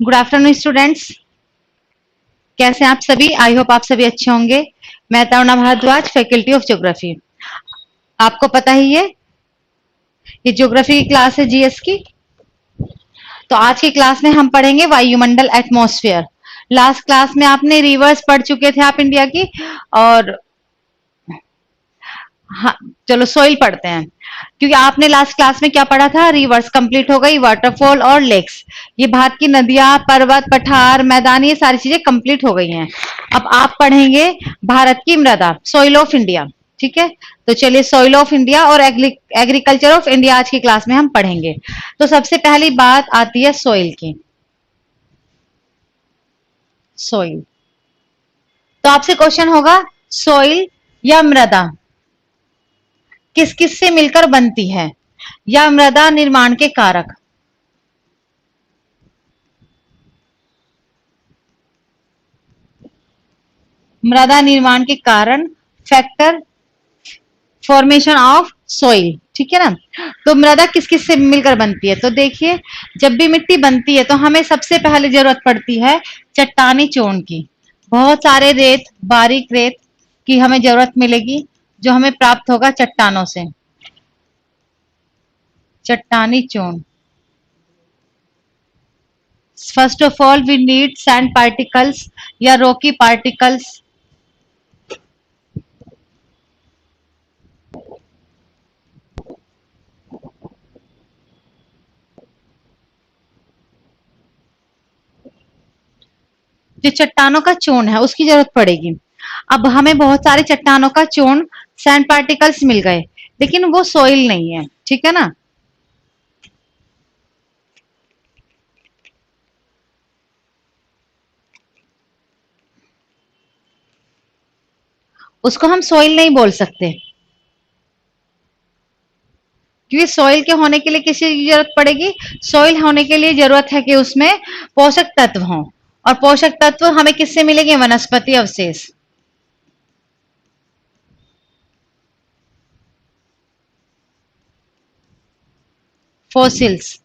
Good afternoon students, कैसे हैं आप सभी। आई होप आप सभी अच्छे होंगे। मैं Taruna Bhardwaj, faculty of geography. आपको पता ही है ये ज्योग्राफी की क्लास है जीएस की। तो आज की क्लास में हम पढ़ेंगे वायुमंडल, एटमॉस्फेयर। लास्ट क्लास में आपने रिवर्स पढ़ चुके थे आप इंडिया की। और हाँ, चलो सोइल पढ़ते हैं, क्योंकि आपने लास्ट क्लास में क्या पढ़ा था, रिवर्स कंप्लीट हो गई, वाटरफॉल और लेक्स। ये भारत की नदियां, पर्वत, पठार, मैदान, ये सारी चीजें कंप्लीट हो गई हैं। अब आप पढ़ेंगे भारत की मृदा, सोइल ऑफ इंडिया। ठीक है, तो चलिए सोइल ऑफ इंडिया और एग्रीकल्चर ऑफ इंडिया आज की क्लास में हम पढ़ेंगे। तो सबसे पहली बात आती है सोइल की। सोइल, तो आपसे क्वेश्चन होगा, सोइल या मृदा किस किस से मिलकर बनती है, या मृदा निर्माण के कारक। मृदा निर्माण के कारण, फैक्टर फॉर्मेशन ऑफ सोइल। ठीक है ना। तो मृदा किस किस से मिलकर बनती है, तो देखिए, जब भी मिट्टी बनती है तो हमें सबसे पहले जरूरत पड़ती है चट्टानी चूर्ण की। बहुत सारे रेत, बारीक रेत की हमें जरूरत मिलेगी, जो हमें प्राप्त होगा चट्टानों से। चट्टानी चूर्ण। First of all we need sand particles या रॉकी पार्टिकल्स। जो चट्टानों का चूर्ण है उसकी जरूरत पड़ेगी। अब हमें बहुत सारे चट्टानों का चूर्ण, सैंड पार्टिकल्स मिल गए, लेकिन वो सोइल नहीं है। ठीक है ना। उसको हम सोइल नहीं बोल सकते, क्योंकि सोइल के होने के लिए किसी की जरूरत पड़ेगी। सोइल होने के लिए जरूरत है कि उसमें पोषक तत्व हों, और पोषक तत्व हमें किससे मिलेंगे, वनस्पति अवशेष। फोसिल्स,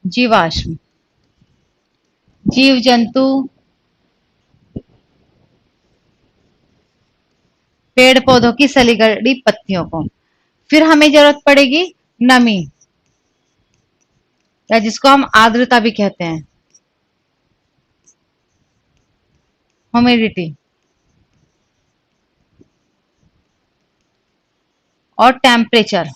जीवाश्म, जीव जंतु, पेड़ पौधों की सली गली पत्तियों को। फिर हमें जरूरत पड़ेगी नमी, या जिसको हम आर्द्रता भी कहते हैं, ह्यूमिडिटी, और टेम्परेचर।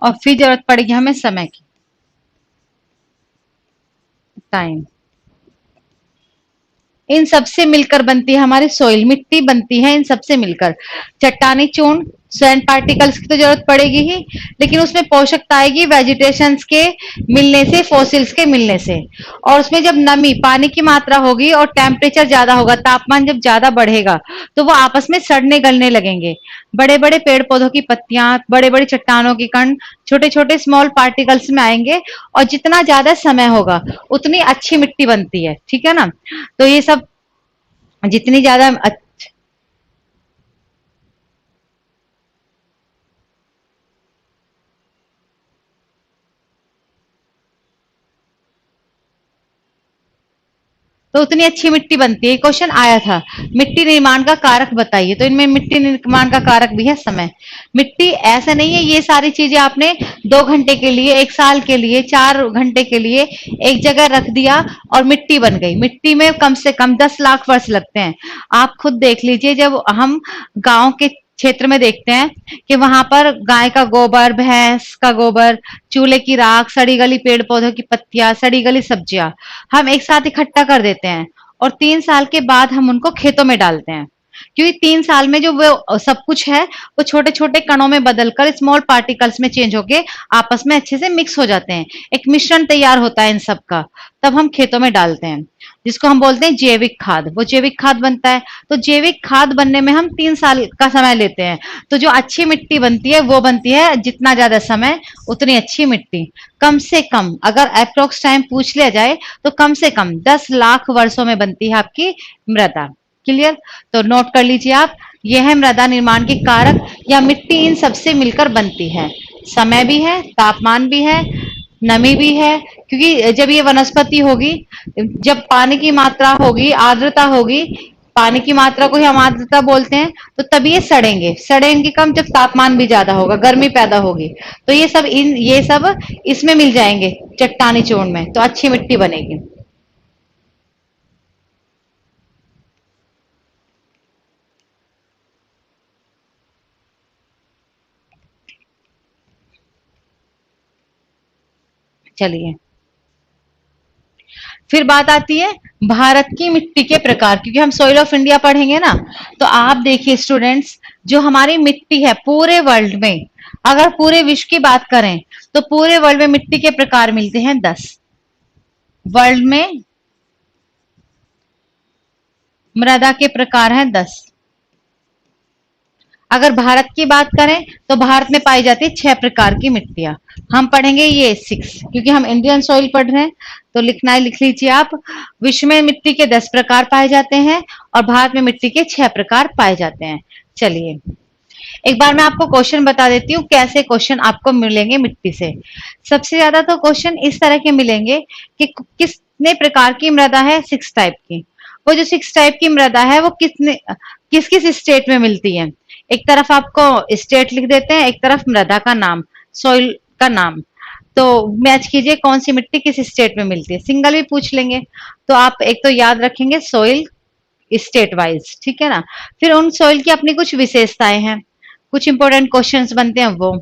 और फिर जरूरत पड़ेगी हमें समय की, टाइम। इन सबसे मिलकर बनती है हमारी सोइल, मिट्टी बनती है इन सबसे मिलकर। चट्टानी चूर्ण, सैंड पार्टिकल्स की तो जरूरत पड़ेगी ही, लेकिन उसमें पोषकता आएगी वेजिटेशंस के मिलने से, फोसिल्स के मिलने से। और उसमें जब नमी, पानी की मात्रा होगी और टेम्परेचर ज्यादा होगा, तापमान जब ज्यादा बढ़ेगा, तो वो आपस में सड़ने गलने लगेंगे। बड़े बड़े पेड़ पौधों की पत्तियां, बड़े बड़े चट्टानों के कण छोटे छोटे स्मॉल पार्टिकल्स में आएंगे, और जितना ज्यादा समय होगा उतनी अच्छी मिट्टी बनती है। ठीक है ना। तो ये सब जितनी ज्यादा तो उतनी अच्छी मिट्टी बनती है। क्वेश्चन आया था, मिट्टी निर्माण का कारक बताइए, तो इनमें मिट्टी निर्माण का कारक भी है समय। मिट्टी ऐसा नहीं है ये सारी चीजें आपने 2 घंटे के लिए, 1 साल के लिए, 4 घंटे के लिए एक जगह रख दिया और मिट्टी बन गई। मिट्टी में कम से कम 10 लाख वर्ष लगते हैं। आप खुद देख लीजिए, जब हम गांव के क्षेत्र में देखते हैं कि वहां पर गाय का गोबर, भैंस का गोबर, चूल्हे की राख, सड़ी गली पेड़ पौधों की पत्तियां, सड़ी गली सब्जियां हम एक साथ इकट्ठा कर देते हैं, और 3 साल के बाद हम उनको खेतों में डालते हैं। क्योंकि 3 साल में जो वो सब कुछ है वो छोटे छोटे कणों में बदलकर स्मॉल पार्टिकल्स में चेंज होके आपस में अच्छे से मिक्स हो जाते हैं, एक मिश्रण तैयार होता है इन सब का, तब हम खेतों में डालते हैं, जिसको हम बोलते हैं जैविक खाद। वो जैविक खाद बनता है। तो जैविक खाद बनने में हम 3 साल का समय लेते हैं। तो जो अच्छी मिट्टी बनती है वो बनती है जितना ज्यादा समय उतनी अच्छी मिट्टी। कम से कम अगर अप्रोक्स टाइम पूछ लिया जाए तो कम से कम 10 लाख वर्षों में बनती है आपकी मृदा। क्लियर? तो नोट कर लीजिए आप, यह है मृदा निर्माण के कारक या मिट्टी इन सबसे मिलकर बनती है। समय भी है, तापमान भी है, नमी भी है, क्योंकि जब ये वनस्पति होगी, जब पानी की मात्रा होगी, आर्द्रता होगी, पानी की मात्रा को ही हम आर्द्रता बोलते हैं, तो तभी ये सड़ेंगे। सड़ेंगे कम जब तापमान भी ज्यादा होगा, गर्मी पैदा होगी। तो ये सब इसमें मिल जाएंगे चट्टानी चूर्ण में, तो अच्छी मिट्टी बनेगी। चलिए, फिर बात आती है भारत की मिट्टी के प्रकार, क्योंकि हम सॉइल ऑफ इंडिया पढ़ेंगे ना। तो आप देखिए स्टूडेंट्स, जो हमारी मिट्टी है पूरे वर्ल्ड में, अगर पूरे विश्व की बात करें तो पूरे वर्ल्ड में मिट्टी के प्रकार मिलते हैं 10। वर्ल्ड में मृदा के प्रकार हैं 10। अगर भारत की बात करें तो भारत में पाई जाती है 6 प्रकार की मिट्टियां। हम पढ़ेंगे ये 6, क्योंकि हम इंडियन सॉइल पढ़ रहे हैं। तो लिखना है, लिख लीजिए आप, विश्व में मिट्टी के 10 प्रकार पाए जाते हैं और भारत में मिट्टी के 6 प्रकार पाए जाते हैं। चलिए, एक बार मैं आपको क्वेश्चन बता देती हूँ कैसे क्वेश्चन आपको मिलेंगे मिट्टी से। सबसे ज्यादा तो क्वेश्चन इस तरह के मिलेंगे कि कितने प्रकार की मृदा है, 6 टाइप की। वो जो 6 टाइप की मृदा है वो किस किस स्टेट में मिलती है। एक तरफ आपको स्टेट लिख देते हैं, एक तरफ मृदा का नाम, सॉइल का नाम। तो मैच कीजिए कौन सी मिट्टी किस स्टेट में मिलती है, सिंगल भी पूछ लेंगे। तो आप एक तो याद रखेंगे सॉइल स्टेट वाइज, ठीक है ना। फिर उन सॉइल की अपनी कुछ विशेषताएं हैं, कुछ इंपॉर्टेंट क्वेश्चंस बनते हैं वो।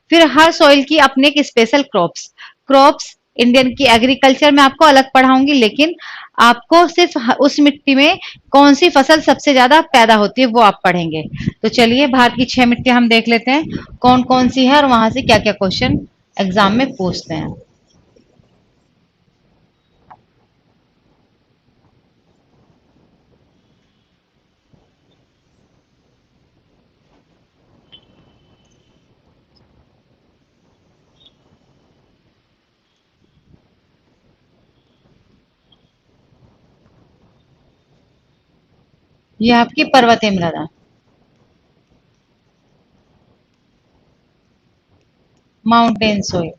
फिर हर सॉइल की अपने एक स्पेशल क्रॉप्स इंडियन की एग्रीकल्चर में आपको अलग पढ़ाऊंगी, लेकिन आपको सिर्फ उस मिट्टी में कौन सी फसल सबसे ज्यादा पैदा होती है वो आप पढ़ेंगे। तो चलिए, भारत की 6 मिट्टियां हम देख लेते हैं कौन कौन सी है और वहां से क्या क्या क्वेश्चन एग्जाम में पूछते हैं। ये आपकी पर्वतीय मृदा, माउंटेन सोइल।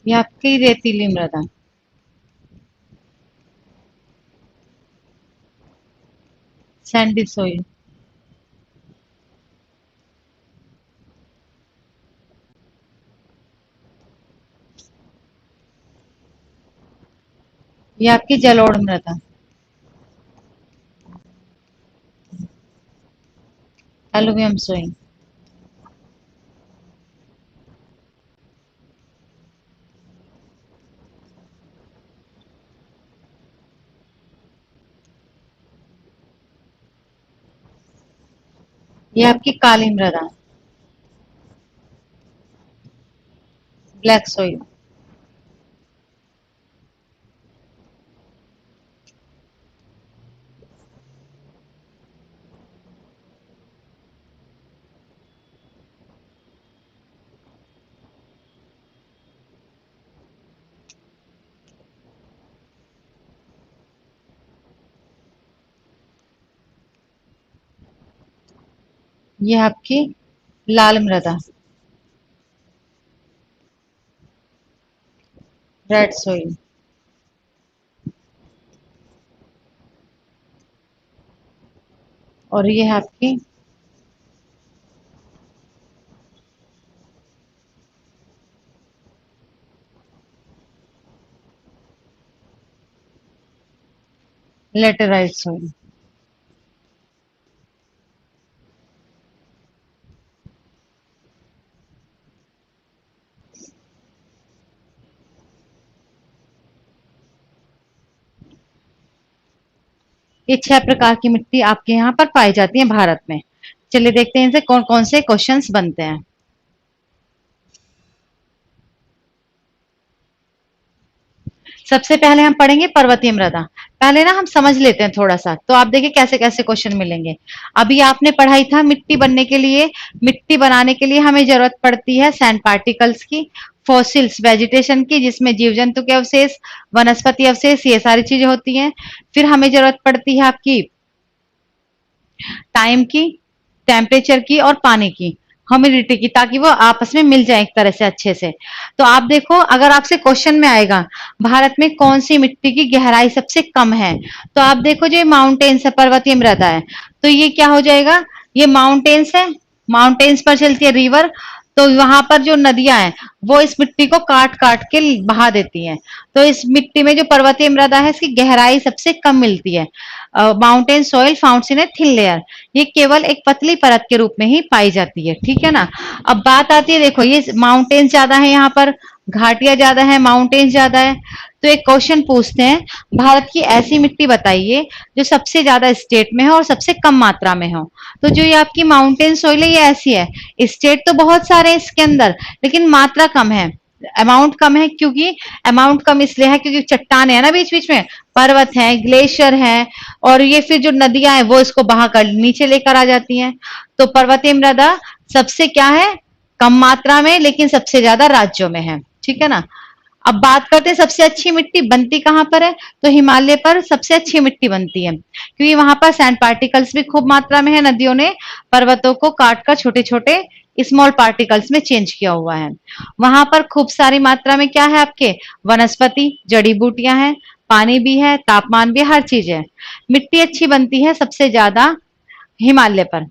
ये आपकी रेतीली मृदा, सैंडी सोइल। ये आपकी जलोढ़ मृदा, एलुवियम सोइल। ये आपकी काली मृदा, ब्लैक सोइल। ये आपकी लाल मृदा, रेड सोइल। और ये है आपकी लेटेराइट सोइल। ये 6 प्रकार की मिट्टी आपके यहाँ पर पाई जाती है भारत में। चलिए देखते हैं इनसे कौन कौन से क्वेश्चंस बनते हैं। सबसे पहले हम पढ़ेंगे पर्वतीय मृदा। पहले ना हम समझ लेते हैं थोड़ा सा, तो आप देखिए कैसे कैसे क्वेश्चन मिलेंगे। अभी आपने पढ़ाई था मिट्टी बनने के लिए, मिट्टी बनाने के लिए हमें जरूरत पड़ती है सैंड पार्टिकल्स की, फॉसिल्स वेजिटेशन की जिसमें जीव जंतु के अवशेष, वनस्पति अवशेष, ये सारी चीजें होती हैं। फिर हमें जरूरत पड़ती है आपकी टाइम की, टेम्परेचर की और पानी की, ह्यूमिडिटी की, ताकि वो आपस में मिल जाए एक तरह से अच्छे से। तो आप देखो अगर आपसे क्वेश्चन में आएगा भारत में कौन सी मिट्टी की गहराई सबसे कम है, तो आप देखो जो माउंटेन्स है, पर्वतीय मृदा है, तो ये क्या हो जाएगा, ये माउंटेन्स है, माउंटेन्स पर चलती है रिवर, तो वहां पर जो नदियां हैं वो इस मिट्टी को काट काट के बहा देती हैं। तो इस मिट्टी में जो पर्वतीय मृदा है इसकी गहराई सबसे कम मिलती है। Mountain soil founts in a thin layer, ये केवल एक पतली परत के रूप में ही पाई जाती है, ठीक है ना। अब बात आती है, देखो ये माउंटेन ज्यादा है, यहाँ पर घाटियां ज्यादा है, माउंटेन ज्यादा है, तो एक क्वेश्चन पूछते हैं, भारत की ऐसी मिट्टी बताइए जो सबसे ज्यादा स्टेट में है और सबसे कम मात्रा में हो। तो जो ये आपकी माउंटेन सॉइल है ये ऐसी है, स्टेट तो बहुत सारे हैं इसके अंदर लेकिन मात्रा कम है, अमाउंट कम है। क्योंकि अमाउंट कम इसलिए है क्योंकि चट्टाने है ना बीच बीच में, पर्वत है, ग्लेशियर है, और ये फिर जो नदियां हैं वो इसको बहा कर नीचे लेकर आ जाती हैं। तो पर्वतीय मृदा सबसे क्या है, कम मात्रा में, लेकिन सबसे ज्यादा राज्यों में है, ठीक है ना। अब बात करते हैं सबसे अच्छी मिट्टी बनती कहाँ पर है, तो हिमालय पर सबसे अच्छी मिट्टी बनती है, क्योंकि वहां पर सैंड पार्टिकल्स भी खूब मात्रा में है, नदियों ने पर्वतों को काट कर छोटे छोटे स्मॉल पार्टिकल्स में चेंज किया हुआ है। वहां पर खूब सारी मात्रा में क्या है आपके, वनस्पति, जड़ी बूटियां हैं, पानी भी है, तापमान भी, हर चीज है। मिट्टी अच्छी बनती है सबसे ज्यादा हिमालय पर।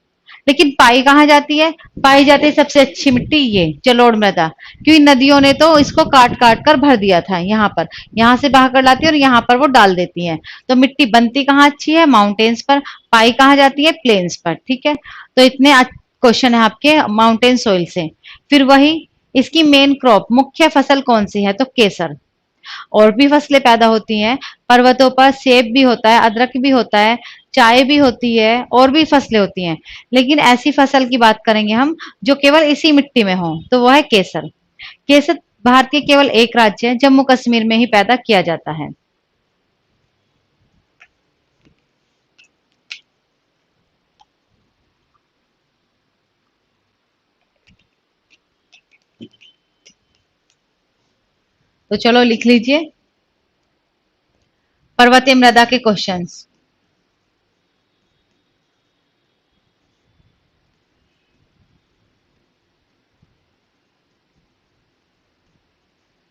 लेकिन पाई कहाँ जाती है, पाई जाती है सबसे अच्छी मिट्टी ये जलोढ़ मृदा, क्योंकि नदियों ने तो इसको काट काट कर भर दिया था यहाँ पर, यहाँ से बहाकर लाती है और यहाँ पर वो डाल देती है। तो मिट्टी बनती कहाँ अच्छी है, माउंटेन्स पर, पाई कहाँ जाती है, प्लेन्स पर, ठीक है। तो इतने क्वेश्चन है आपके माउंटेन सोइल से। फिर वही, इसकी मेन क्रॉप, मुख्य फसल कौन सी है, तो केसर। और भी फसलें पैदा होती हैं पर्वतों पर, सेब भी होता है, अदरक भी होता है, चाय भी होती है, और भी फसलें होती हैं। लेकिन ऐसी फसल की बात करेंगे हम जो केवल इसी मिट्टी में हो, तो वो है केसर। केसर भारत के केवल एक राज्य है, जम्मू कश्मीर में ही पैदा किया जाता है। तो चलो लिख लीजिए पर्वतीय मृदा के क्वेश्चंस।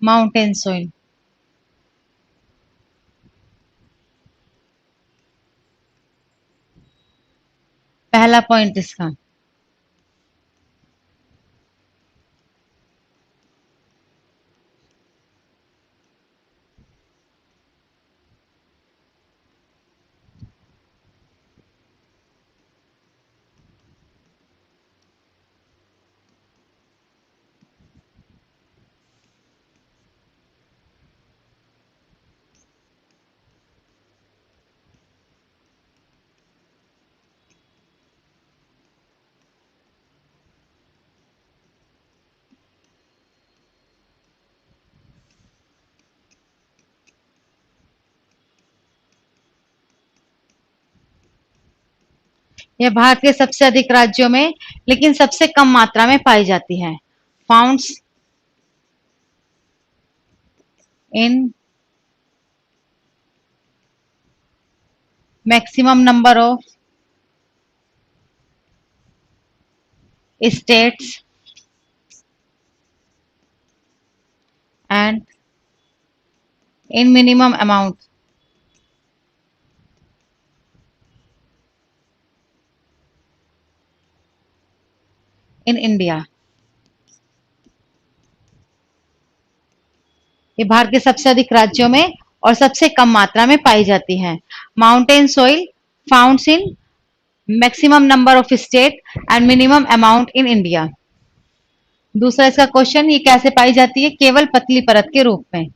माउंटेन सोइल, पहला पॉइंट इसका। यह भारत के सबसे अधिक राज्यों में लेकिन सबसे कम मात्रा में पाई जाती है। Founts in maximum number of states and in minimum amount in India। ये भारत के सबसे अधिक राज्यों में और सबसे कम मात्रा में पाई जाती है। Mountain soil founts in maximum number of state and minimum amount in India. दूसरा इसका क्वेश्चन, ये कैसे पाई जाती है, केवल पतली परत के रूप में।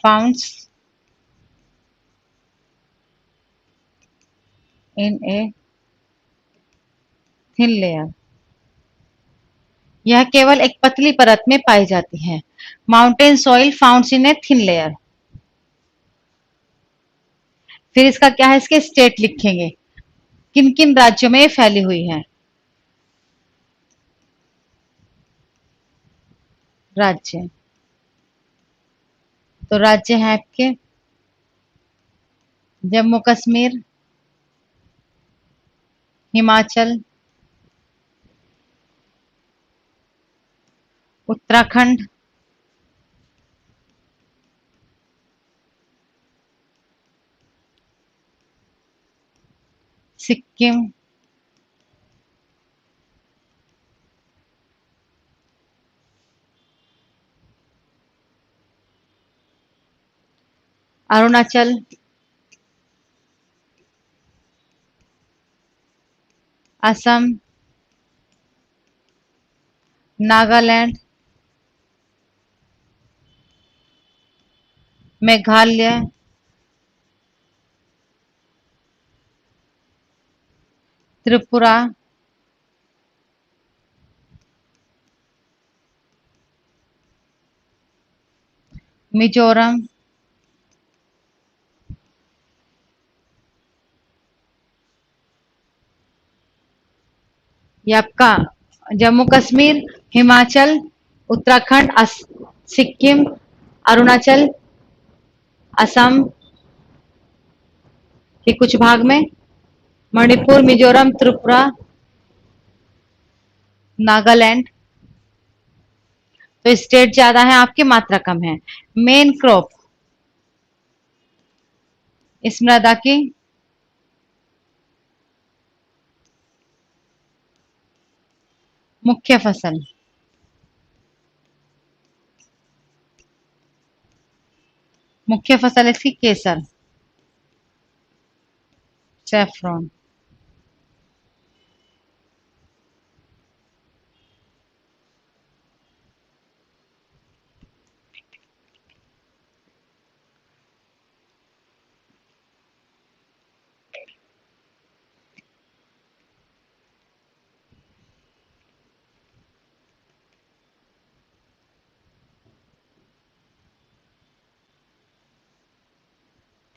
Founts in a thin layer, यह केवल एक पतली परत में पाई जाती है। Mountain soil founts in a thin layer. फिर इसका क्या है, इसके स्टेट लिखेंगे, किन किन राज्यों में ये फैली हुई है। राज्य, तो राज्य है आपके जम्मू कश्मीर, हिमाचल, उत्तराखंड, सिक्किम, अरुणाचल, असम, नागालैंड, मेघालय, त्रिपुरा, मिजोरम, ये आपका जम्मू कश्मीर, हिमाचल, उत्तराखंड, सिक्किम, अरुणाचल, असम के कुछ भाग में, मणिपुर, मिजोरम, त्रिपुरा, नागालैंड। तो स्टेट ज्यादा है आपकी, मात्रा कम है। मेन क्रॉप इस मृदा की, मुख्य फसल, मुख्य फसल इसकी केसर, सैफरॉन।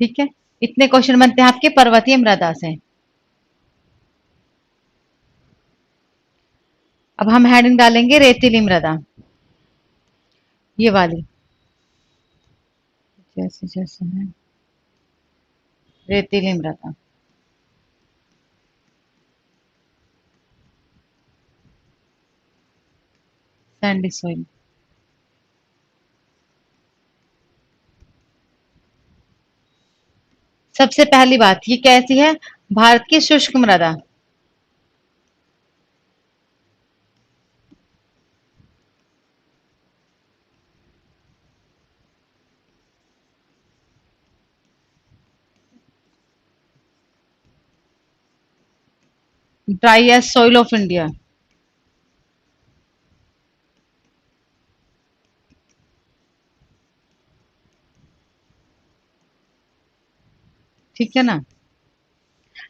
ठीक है, इतने क्वेश्चन बनते हैं आपके पर्वतीय मृदा से। अब हम हेडिंग डालेंगे रेतीली मृदा, ये वाली, जैसे जैसे है रेतीली मृदा। सैंडी सोइल, सबसे पहली बात ये कैसी है, भारत की शुष्क मृदा। ड्राईएस्ट सॉइल ऑफ इंडिया, ठीक है ना।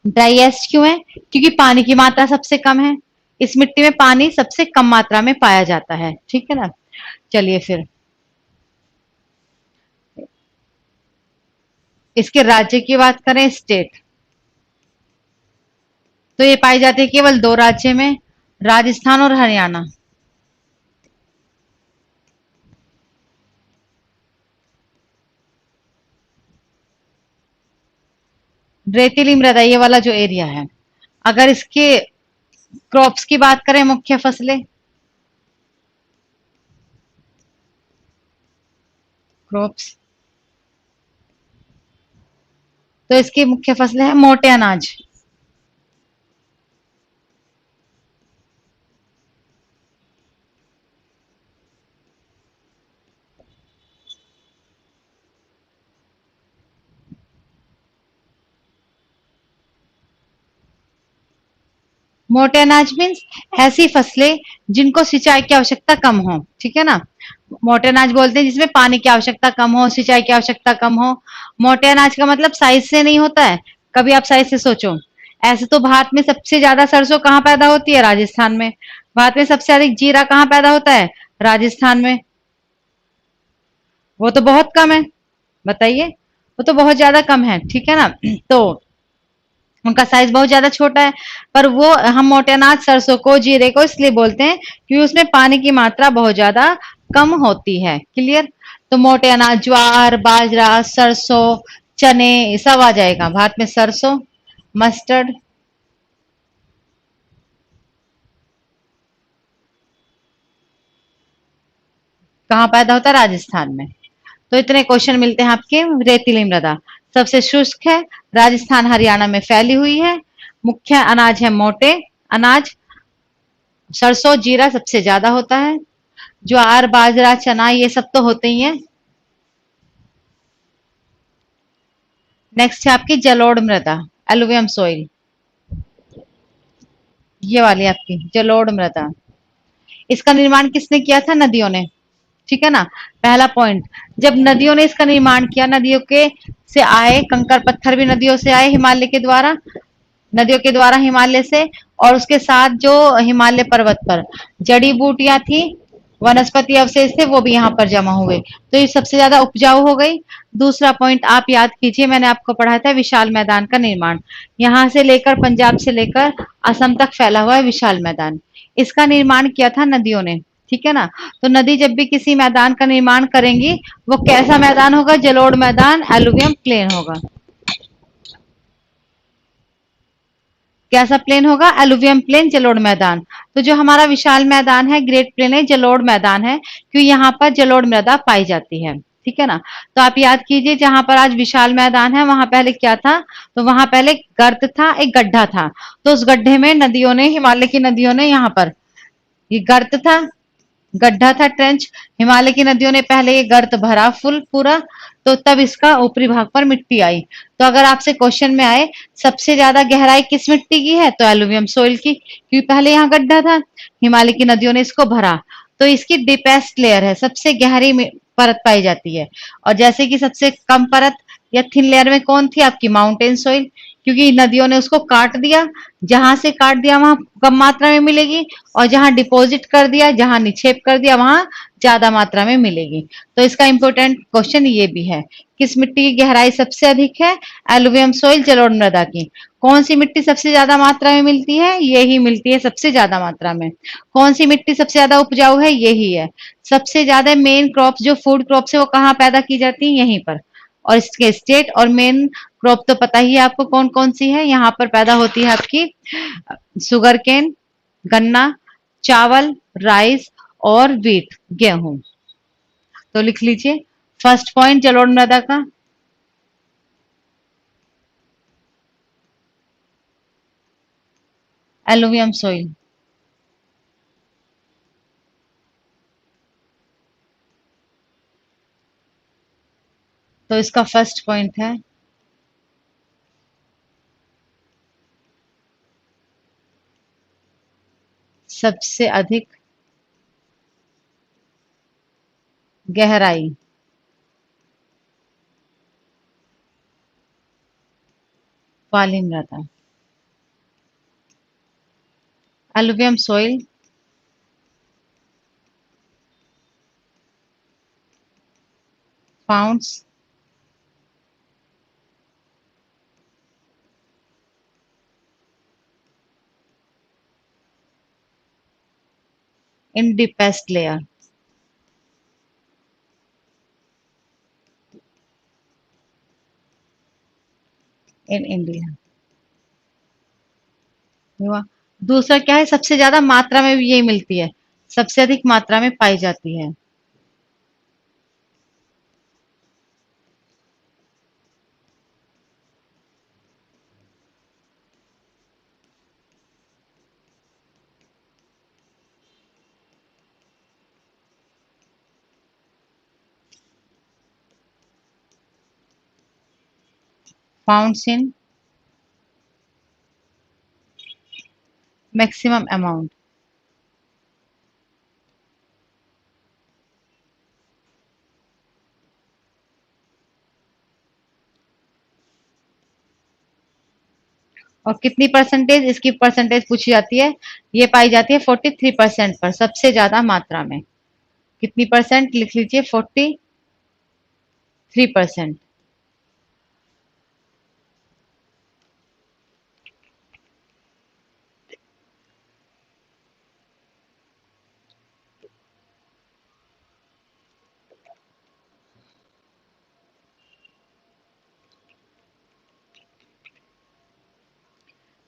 ड्राईएस्ट क्यों है, क्योंकि पानी की मात्रा सबसे कम है, इस मिट्टी में पानी सबसे कम मात्रा में पाया जाता है, ठीक है ना। चलिए फिर इसके राज्य की बात करें, स्टेट, तो ये पाई जाती है केवल दो राज्य में, राजस्थान और हरियाणा। रेतीली मृदा ये वाला जो एरिया है, अगर इसके क्रॉप्स की बात करें, मुख्य फसलें, क्रॉप्स, तो इसकी मुख्य फसलें हैं मोटे अनाज, मोटे अनाज मीन्स ऐसी फसलें जिनको सिंचाई की आवश्यकता कम हो, ठीक है ना। मोटे अनाज बोलते हैं जिसमें पानी की आवश्यकता कम हो, सिंचाई की आवश्यकता कम हो। मोटे अनाज का मतलब साइज से नहीं होता है, कभी आप साइज से सोचो। ऐसे तो भारत में सबसे ज्यादा सरसों कहाँ पैदा होती है? राजस्थान में। भारत में सबसे अधिक जीरा कहाँ पैदा होता है? राजस्थान में। वो तो बहुत कम है, बताइए। वो तो बहुत ज्यादा कम है, ठीक है ना। तो उनका साइज बहुत ज्यादा छोटा है। पर वो हम मोटे अनाज सरसों को, जीरे को इसलिए बोलते हैं क्योंकि उसमें पानी की मात्रा बहुत ज्यादा कम होती है। क्लियर? तो मोटे अनाज ज्वार, बाजरा, सरसों, चने सब आ जाएगा भारत में। सरसों, मस्टर्ड। कहाँ पैदा होता है? राजस्थान में। तो इतने क्वेश्चन मिलते हैं आपके। रेतीली मृदा सबसे शुष्क है, राजस्थान हरियाणा में फैली हुई है। मुख्य अनाज है मोटे अनाज, सरसों जीरा सबसे ज्यादा होता है। ज्वार बाजरा चना ये सब तो होते ही हैं। नेक्स्ट है आपकी जलोढ़ मृदा, एलुवियम सोइल। ये वाली आपकी जलोढ़ मृदा, इसका निर्माण किसने किया था? नदियों ने। ठीक है ना। पहला पॉइंट, जब नदियों ने इसका निर्माण किया, नदियों के से आए कंकड़ पत्थर भी नदियों से आए, हिमालय के द्वारा, नदियों के द्वारा हिमालय से। और उसके साथ जो हिमालय पर्वत पर जड़ी बूटियां थी, वनस्पति अवशेष थे, वो भी यहाँ पर जमा हुए, तो ये सबसे ज्यादा उपजाऊ हो गई। दूसरा पॉइंट आप याद कीजिए, मैंने आपको पढ़ाया था विशाल मैदान का निर्माण। यहाँ से लेकर पंजाब से लेकर असम तक फैला हुआ है विशाल मैदान। इसका निर्माण किया था नदियों ने। ठीक है ना। तो नदी जब भी किसी मैदान का निर्माण करेंगी, वो कैसा मैदान होगा? जलोढ़ मैदान, एलुवियम प्लेन होगा। कैसा प्लेन होगा? एलुवियम प्लेन, जलोढ़ मैदान। तो जो हमारा विशाल मैदान है, ग्रेट प्लेन है, जलोढ़ मैदान है, क्योंकि यहाँ पर जलोढ़ मृदा पाई जाती है। ठीक है ना। तो आप याद कीजिए, जहां पर आज विशाल मैदान है, वहां पहले क्या था? तो वहां पहले गर्त था, एक गड्ढा था। तो उस गड्ढे में नदियों ने, हिमालय की नदियों ने, यहाँ पर ये गर्त था, गड्ढा था, ट्रेंच। हिमालय की नदियों ने पहले ये गर्त भरा फुल पूरा, तो तब इसका ऊपरी भाग पर मिट्टी आई। तो अगर आपसे क्वेश्चन में आए सबसे ज्यादा गहराई किस मिट्टी की है, तो एलुवियम सोइल की, क्योंकि पहले यहाँ गड्ढा था, हिमालय की नदियों ने इसको भरा। तो इसकी डीपेस्ट लेयर है, सबसे गहरी परत पाई जाती है। और जैसे कि सबसे कम परत या थिन लेयर में कौन थी? आपकी माउंटेन सोइल, क्योंकि नदियों ने उसको काट दिया। जहां से काट दिया वहां कम मात्रा में मिलेगी, और जहां डिपॉजिट कर दिया, जहां निक्षेप कर दिया, वहां ज्यादा मात्रा में मिलेगी। तो इसका इंपॉर्टेंट क्वेश्चन ये भी है, किस मिट्टी की गहराई सबसे अधिक है? एलुवियम सोइल, जलोढ़ मृदा की। कौन सी मिट्टी सबसे ज्यादा मात्रा में मिलती है? ये ही मिलती है सबसे ज्यादा मात्रा में। कौन सी मिट्टी सबसे ज्यादा उपजाऊ है? यही है। सबसे ज्यादा मेन क्रॉप जो फूड क्रॉप है, वो कहाँ पैदा की जाती है? यहीं पर। और इसके स्टेट और मेन क्रॉप तो पता ही है आपको कौन कौन सी है। यहाँ पर पैदा होती है आपकी शुगर केन, गन्ना, चावल, राइस और व्हीट, गेहूं। तो लिख लीजिए फर्स्ट पॉइंट जलोढ़ मृदा का, एलुवियम सोइल। तो इसका फर्स्ट पॉइंट है सबसे अधिक गहराई वाली मृदा, alluvium soil founts in deepest layer in India. हुआ। दूसरा क्या है? सबसे ज्यादा मात्रा में भी यही मिलती है, सबसे अधिक मात्रा में पाई जाती है। फाउंड्स इन मैक्सिमम अमाउंट और कितनी परसेंटेज, इसकी परसेंटेज पूछी जाती है, ये पाई जाती है 43% पर, सबसे ज्यादा मात्रा में। कितनी परसेंट लिख लीजिए, 43%।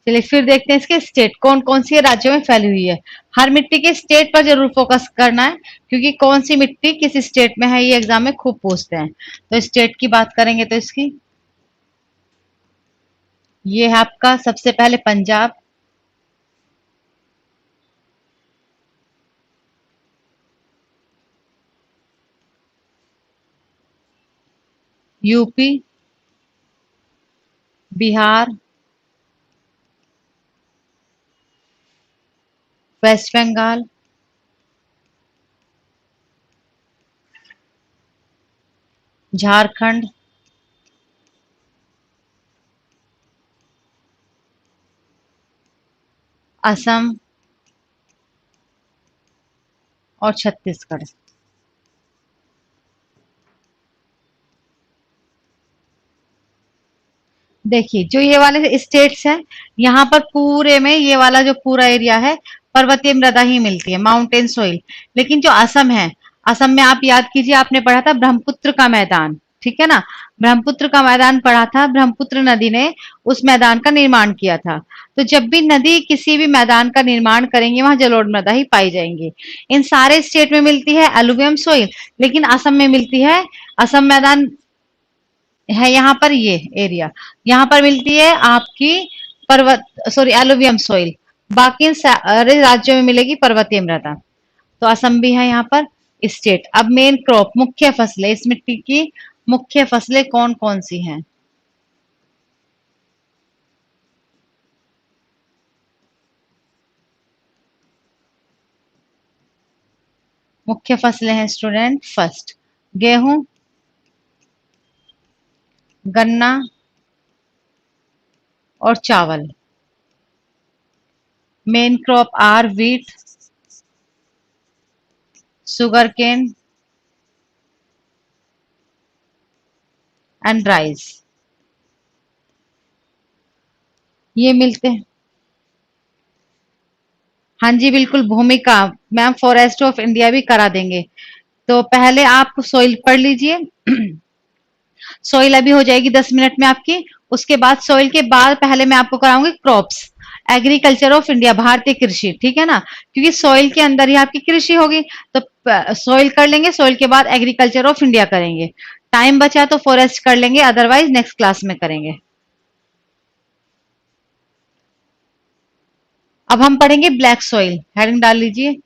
चलिए फिर देखते हैं इसके स्टेट कौन कौन सी राज्यों में फैली हुई है। हर मिट्टी के स्टेट पर जरूर फोकस करना है, क्योंकि कौन सी मिट्टी किस स्टेट में है ये एग्जाम में खूब पूछते हैं। तो स्टेट की बात करेंगे तो इसकी, ये है आपका सबसे पहले पंजाब, यूपी, बिहार, वेस्ट बंगाल, झारखंड, असम और छत्तीसगढ़। देखिए जो ये वाले स्टेट्स हैं, यहाँ पर पूरे में ये वाला जो पूरा एरिया है, पर्वतीय मृदा ही मिलती है, माउंटेन सोइल। लेकिन जो असम है, असम में आप याद कीजिए, आपने पढ़ा था ब्रह्मपुत्र का मैदान, ठीक है ना। ब्रह्मपुत्र का मैदान पढ़ा था, ब्रह्मपुत्र नदी ने उस मैदान का निर्माण किया था। तो जब भी नदी किसी भी मैदान का निर्माण करेंगे, वहां जलोढ़ मृदा ही पाई जाएंगी। इन सारे स्टेट में मिलती है एलुवियम सोइल, लेकिन असम में मिलती है, असम मैदान है यहाँ पर, ये एरिया यहाँ पर मिलती है आपकी पर्वत, सॉरी एलुवियम सोइल। बाकी सारे राज्यों में मिलेगी पर्वतीय मृदा। तो असम भी है यहाँ पर स्टेट। अब मेन क्रॉप, मुख्य फसलें, इस मिट्टी की मुख्य फसलें कौन कौन सी हैं। मुख्य फसलें हैं स्टूडेंट, फर्स्ट गेहूं, गन्ना और चावल। Main crop are wheat, sugar cane and rice. ये मिलते हैं। हाँ जी बिल्कुल, भूमिका मैम फॉरेस्ट ऑफ इंडिया भी करा देंगे। तो पहले आप सोइल पढ़ लीजिए। सोइल अभी हो जाएगी 10 मिनट में आपकी। उसके बाद सोइल के बाद पहले मैं आपको कराऊंगी क्रॉप्स, एग्रीकल्चर ऑफ इंडिया, भारतीय कृषि, ठीक है ना। क्योंकि सोइल के अंदर ही आपकी कृषि होगी। तो सोइल कर लेंगे, सोइल के बाद एग्रीकल्चर ऑफ इंडिया करेंगे। टाइम बचा तो फॉरेस्ट कर लेंगे, अदरवाइज नेक्स्ट क्लास में करेंगे। अब हम पढ़ेंगे ब्लैक सोइल, हेडिंग डाल लीजिए।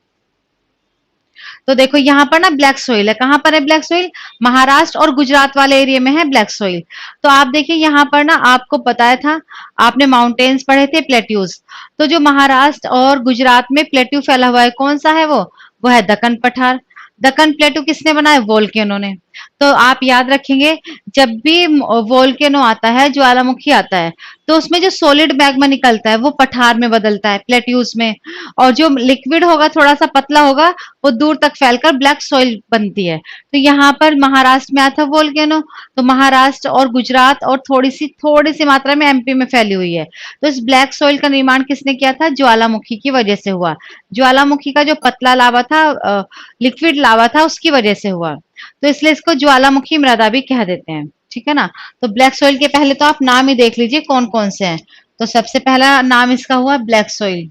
तो देखो यहाँ पर ना ब्लैक सोइल है, कहाँ पर है ब्लैक सोइल, महाराष्ट्र और गुजरात वाले एरिया में है ब्लैक सोइल। तो आप देखिए यहाँ पर ना, आपको बताया था, आपने माउंटेन्स पढ़े थे, प्लेट्यूज। तो जो महाराष्ट्र और गुजरात में प्लेट्यू फैला हुआ है, कौन सा है वो है दक्कन पठार। दक्कन प्लेटू किसने बनाया, वोल्केनो ने। तो आप याद रखेंगे, जब भी वोल्केनो आता है, ज्वालामुखी आता है, तो उसमें जो सॉलिड मैग्मा निकलता है वो पठार में बदलता है, प्लेट्यूज में। और जो लिक्विड होगा, थोड़ा सा पतला होगा, वो दूर तक फैलकर ब्लैक सॉइल बनती है। तो यहाँ पर महाराष्ट्र में आया था वोल्केनो। तो महाराष्ट्र और गुजरात और थोड़ी सी मात्रा में एमपी में फैली हुई है। तो इस ब्लैक सॉइल का निर्माण किसने किया था, ज्वालामुखी की वजह से हुआ। ज्वालामुखी का जो पतला लावा था, लिक्विड लावा था, उसकी वजह से हुआ। तो इसलिए इसको ज्वालामुखी मृदा भी कह देते हैं, ठीक है ना। तो ब्लैक सॉइल के पहले तो आप नाम ही देख लीजिए कौन कौन से हैं। तो सबसे पहला नाम इसका हुआ ब्लैक सॉइल,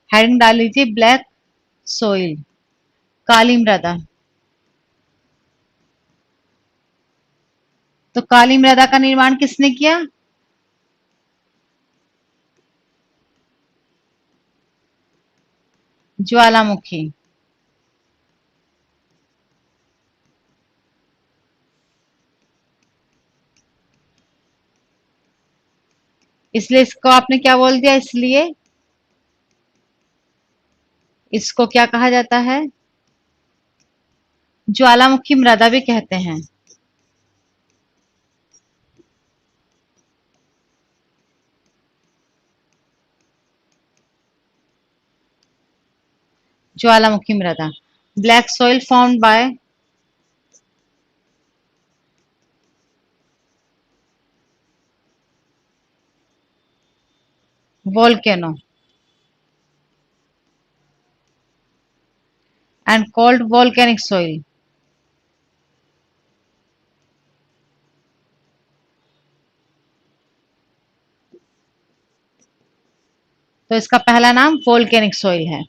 हेडिंग डाल लीजिए ब्लैक सोइल, काली मृदा। तो काली मृदा का निर्माण किसने किया, ज्वालामुखी। इसलिए इसको आपने क्या बोल दिया, इसलिए इसको क्या कहा जाता है, ज्वालामुखी मृदा भी कहते हैं। ज्वालामुखी मृदा। Black soil formed by volcano and called volcanic soil। तो इसका पहला नाम वोल्केनिक सॉइल है।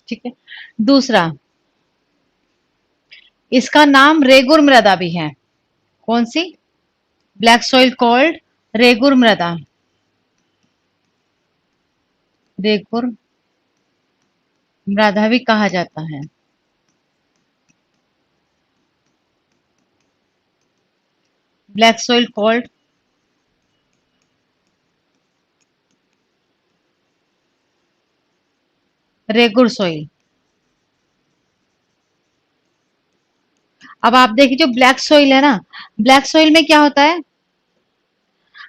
ठीक है। दूसरा, इसका नाम रेगुर मृदा भी है। कौन सी? ब्लैक सॉइल कॉल्ड रेगुर मृदा। रेगुर मृदा भी कहा जाता है। Black soil called regur soil. अब आप देखिए, जो ब्लैक सॉइल है ना, ब्लैक सॉइल में क्या होता है?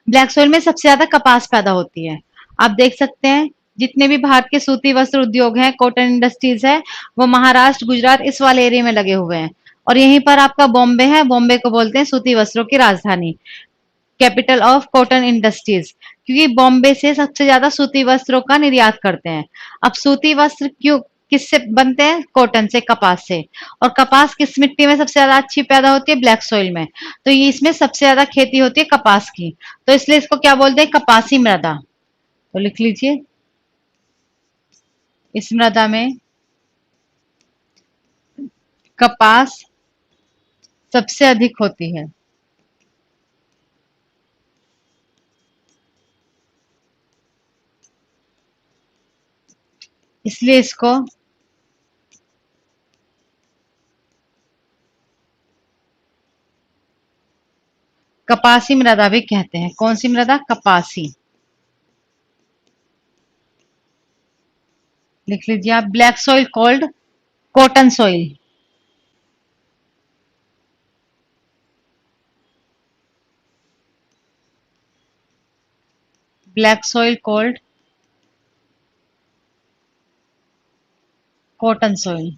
ब्लैक सॉइल में सबसे ज्यादा कपास पैदा होती है। आप देख सकते हैं, जितने भी भारत के सूती वस्त्र उद्योग हैं, कॉटन इंडस्ट्रीज है, वो महाराष्ट्र, गुजरात इस वाले एरिया में लगे हुए हैं। और यहीं पर आपका बॉम्बे है, बॉम्बे को बोलते हैं सूती वस्त्रों की राजधानी, कैपिटल ऑफ कॉटन इंडस्ट्रीज, क्योंकि बॉम्बे से सबसे ज्यादा सूती वस्त्रों का निर्यात करते हैं। अब सूती वस्त्र क्यों, किससे बनते हैं? कॉटन से, कपास से। और कपास किस मिट्टी में सबसे ज्यादा अच्छी पैदा होती है? ब्लैक सॉइल में। तो ये इसमें सबसे ज्यादा खेती होती है कपास की, तो इसलिए इसको क्या बोलते हैं? कपासी मृदा। तो लिख लीजिए, इस मृदा में कपास सबसे अधिक होती है, इसलिए इसको कपासी मृदा भी कहते हैं। कौन सी मृदा? कपासी। लिख लीजिए आप, black soil called cotton soil. Black soil called cotton soil.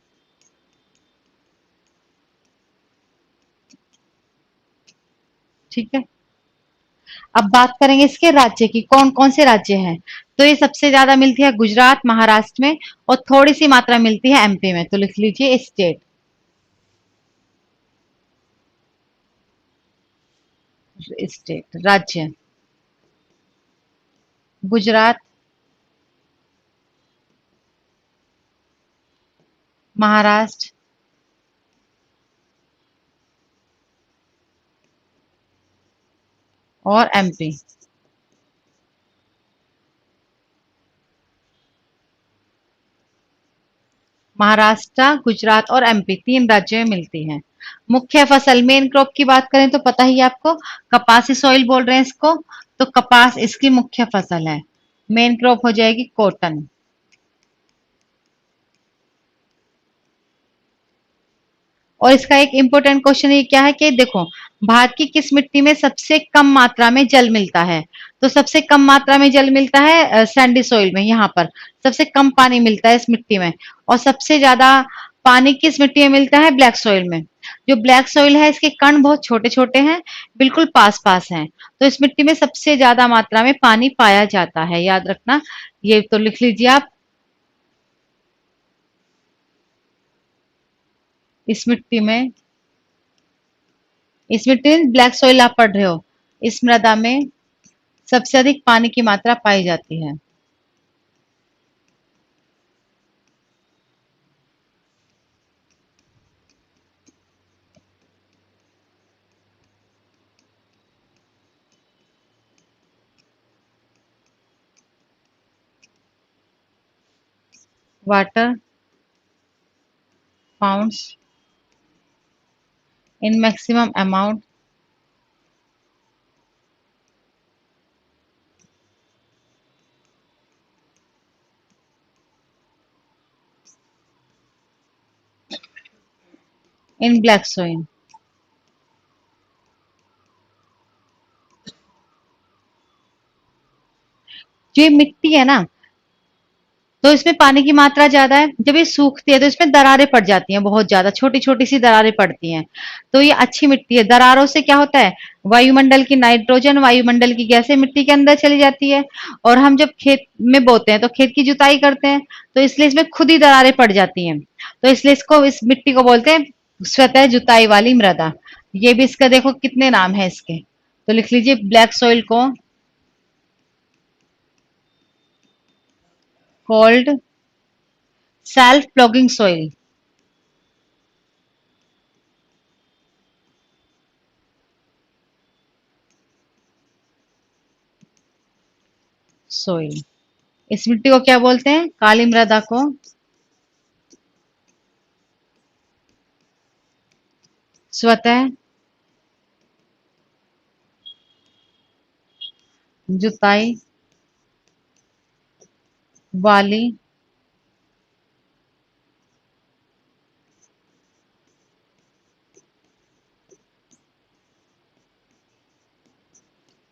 ठीक है। अब बात करेंगे इसके राज्य की, कौन कौन से राज्य हैं। तो ये सबसे ज्यादा मिलती है गुजरात, महाराष्ट्र में, और थोड़ी सी मात्रा मिलती है एमपी में। तो लिख लीजिए स्टेट, स्टेट राज्य, गुजरात, महाराष्ट्र, और एमपी। महाराष्ट्र, गुजरात और एमपी तीन राज्यों में मिलती है। मुख्य फसल, मेन क्रॉप की बात करें तो पता ही है आपको, कपासी सॉइल बोल रहे हैं इसको। तो कपास इसकी मुख्य फसल है। मेन क्रॉप हो जाएगी कॉटन। और इसका एक इंपॉर्टेंट क्वेश्चन ये क्या है कि देखो, भारत की किस मिट्टी में सबसे कम मात्रा में जल मिलता है? तो सबसे कम मात्रा में जल मिलता है सैंडी सॉइल में, यहाँ पर सबसे कम पानी मिलता है इस मिट्टी में। और सबसे ज्यादा पानी किस मिट्टी में मिलता है? ब्लैक सॉइल में। जो ब्लैक सॉइल है, इसके कण बहुत छोटे छोटे हैं, बिल्कुल पास पास हैं। तो इस मिट्टी में सबसे ज्यादा मात्रा में पानी पाया जाता है, याद रखना। ये तो लिख लीजिए आप, इस मिट्टी में, इस मिट्टी में ब्लैक सॉइल आप पढ़ रहे हो, इस मृदा में सबसे अधिक पानी की मात्रा पाई जाती है। Water founts in maximum amount in black soil. ये मिट्टी है ना, तो इसमें पानी की मात्रा ज्यादा है। जब ये सूखती है तो इसमें दरारें पड़ जाती हैं, बहुत ज्यादा छोटी छोटी सी दरारें पड़ती हैं। तो ये अच्छी मिट्टी है। दरारों से क्या होता है, वायुमंडल की नाइट्रोजन, वायुमंडल की गैसें मिट्टी के अंदर चली जाती है। और हम जब खेत में बोते हैं तो खेत की जुताई करते हैं, तो इसलिए इसमें खुद ही दरारें पड़ जाती हैं। तो इसलिए इसको, इस मिट्टी को बोलते हैं स्वतः जुताई वाली मृदा। ये भी इसका देखो कितने नाम है इसके। तो लिख लीजिए ब्लैक सॉइल को called self plogging soil. Soil, इस मिट्टी को क्या बोलते हैं, काली मृदा को स्वतः जुताई वाली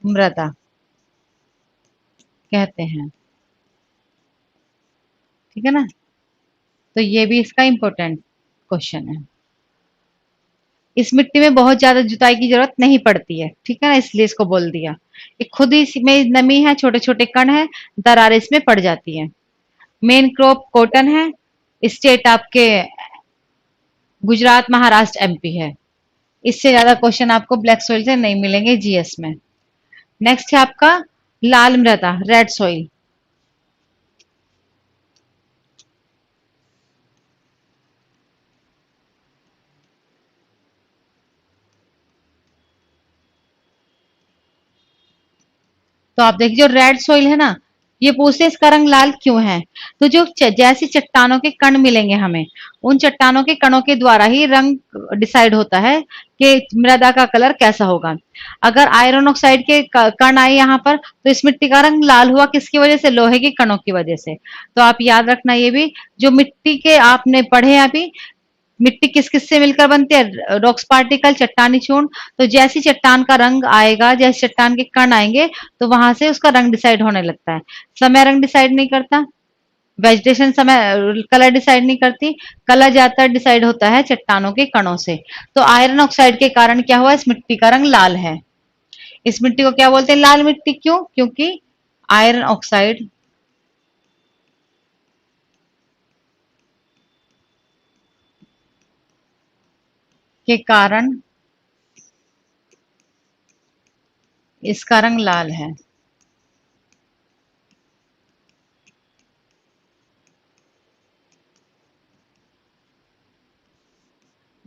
मृदा कहते हैं। ठीक है ना, तो ये भी इसका इंपॉर्टेंट क्वेश्चन है। इस मिट्टी में बहुत ज्यादा जुताई की जरूरत नहीं पड़ती है, ठीक है ना, इसलिए इसको बोल दिया। ये खुद ही इसमें नमी है, छोटे छोटे कण है, दरार इसमें पड़ जाती है। मेन क्रॉप कॉटन है। स्टेट आपके गुजरात, महाराष्ट्र, एमपी है। इससे ज्यादा क्वेश्चन आपको ब्लैक सॉइल से नहीं मिलेंगे जीएस में। नेक्स्ट है आपका लाल मृदा, रेड सॉइल। तो आप देखिए जो रेड सॉइल है ना, ये पूछते हैं इसका रंग लाल क्यों है। तो जो जैसी चट्टानों के कण मिलेंगे हमें, उन चट्टानों के कणों के द्वारा ही रंग डिसाइड होता है कि मृदा का कलर कैसा होगा। अगर आयरन ऑक्साइड के कण आए यहाँ पर, तो इस मिट्टी का रंग लाल हुआ, किसकी वजह से, लोहे के कणों की वजह से। तो आप याद रखना ये भी, जो मिट्टी के आपने पढ़े अभी, मिट्टी किस किस से मिलकर बनती है, रॉक्स पार्टिकल, चट्टानी चूर्ण। तो जैसी चट्टान का रंग आएगा, जैसे चट्टान के कण आएंगे, तो वहां से उसका रंग डिसाइड होने लगता है। समय रंग डिसाइड नहीं करता, वेजिटेशन समय कलर डिसाइड नहीं करती। कलर ज्यादातर डिसाइड होता है चट्टानों के कणों से। तो आयरन ऑक्साइड के कारण क्या हुआ, इस मिट्टी का रंग लाल है। इस मिट्टी को क्या बोलते हैं, लाल मिट्टी, क्यों, क्योंकि आयरन ऑक्साइड के कारण इसका रंग लाल है।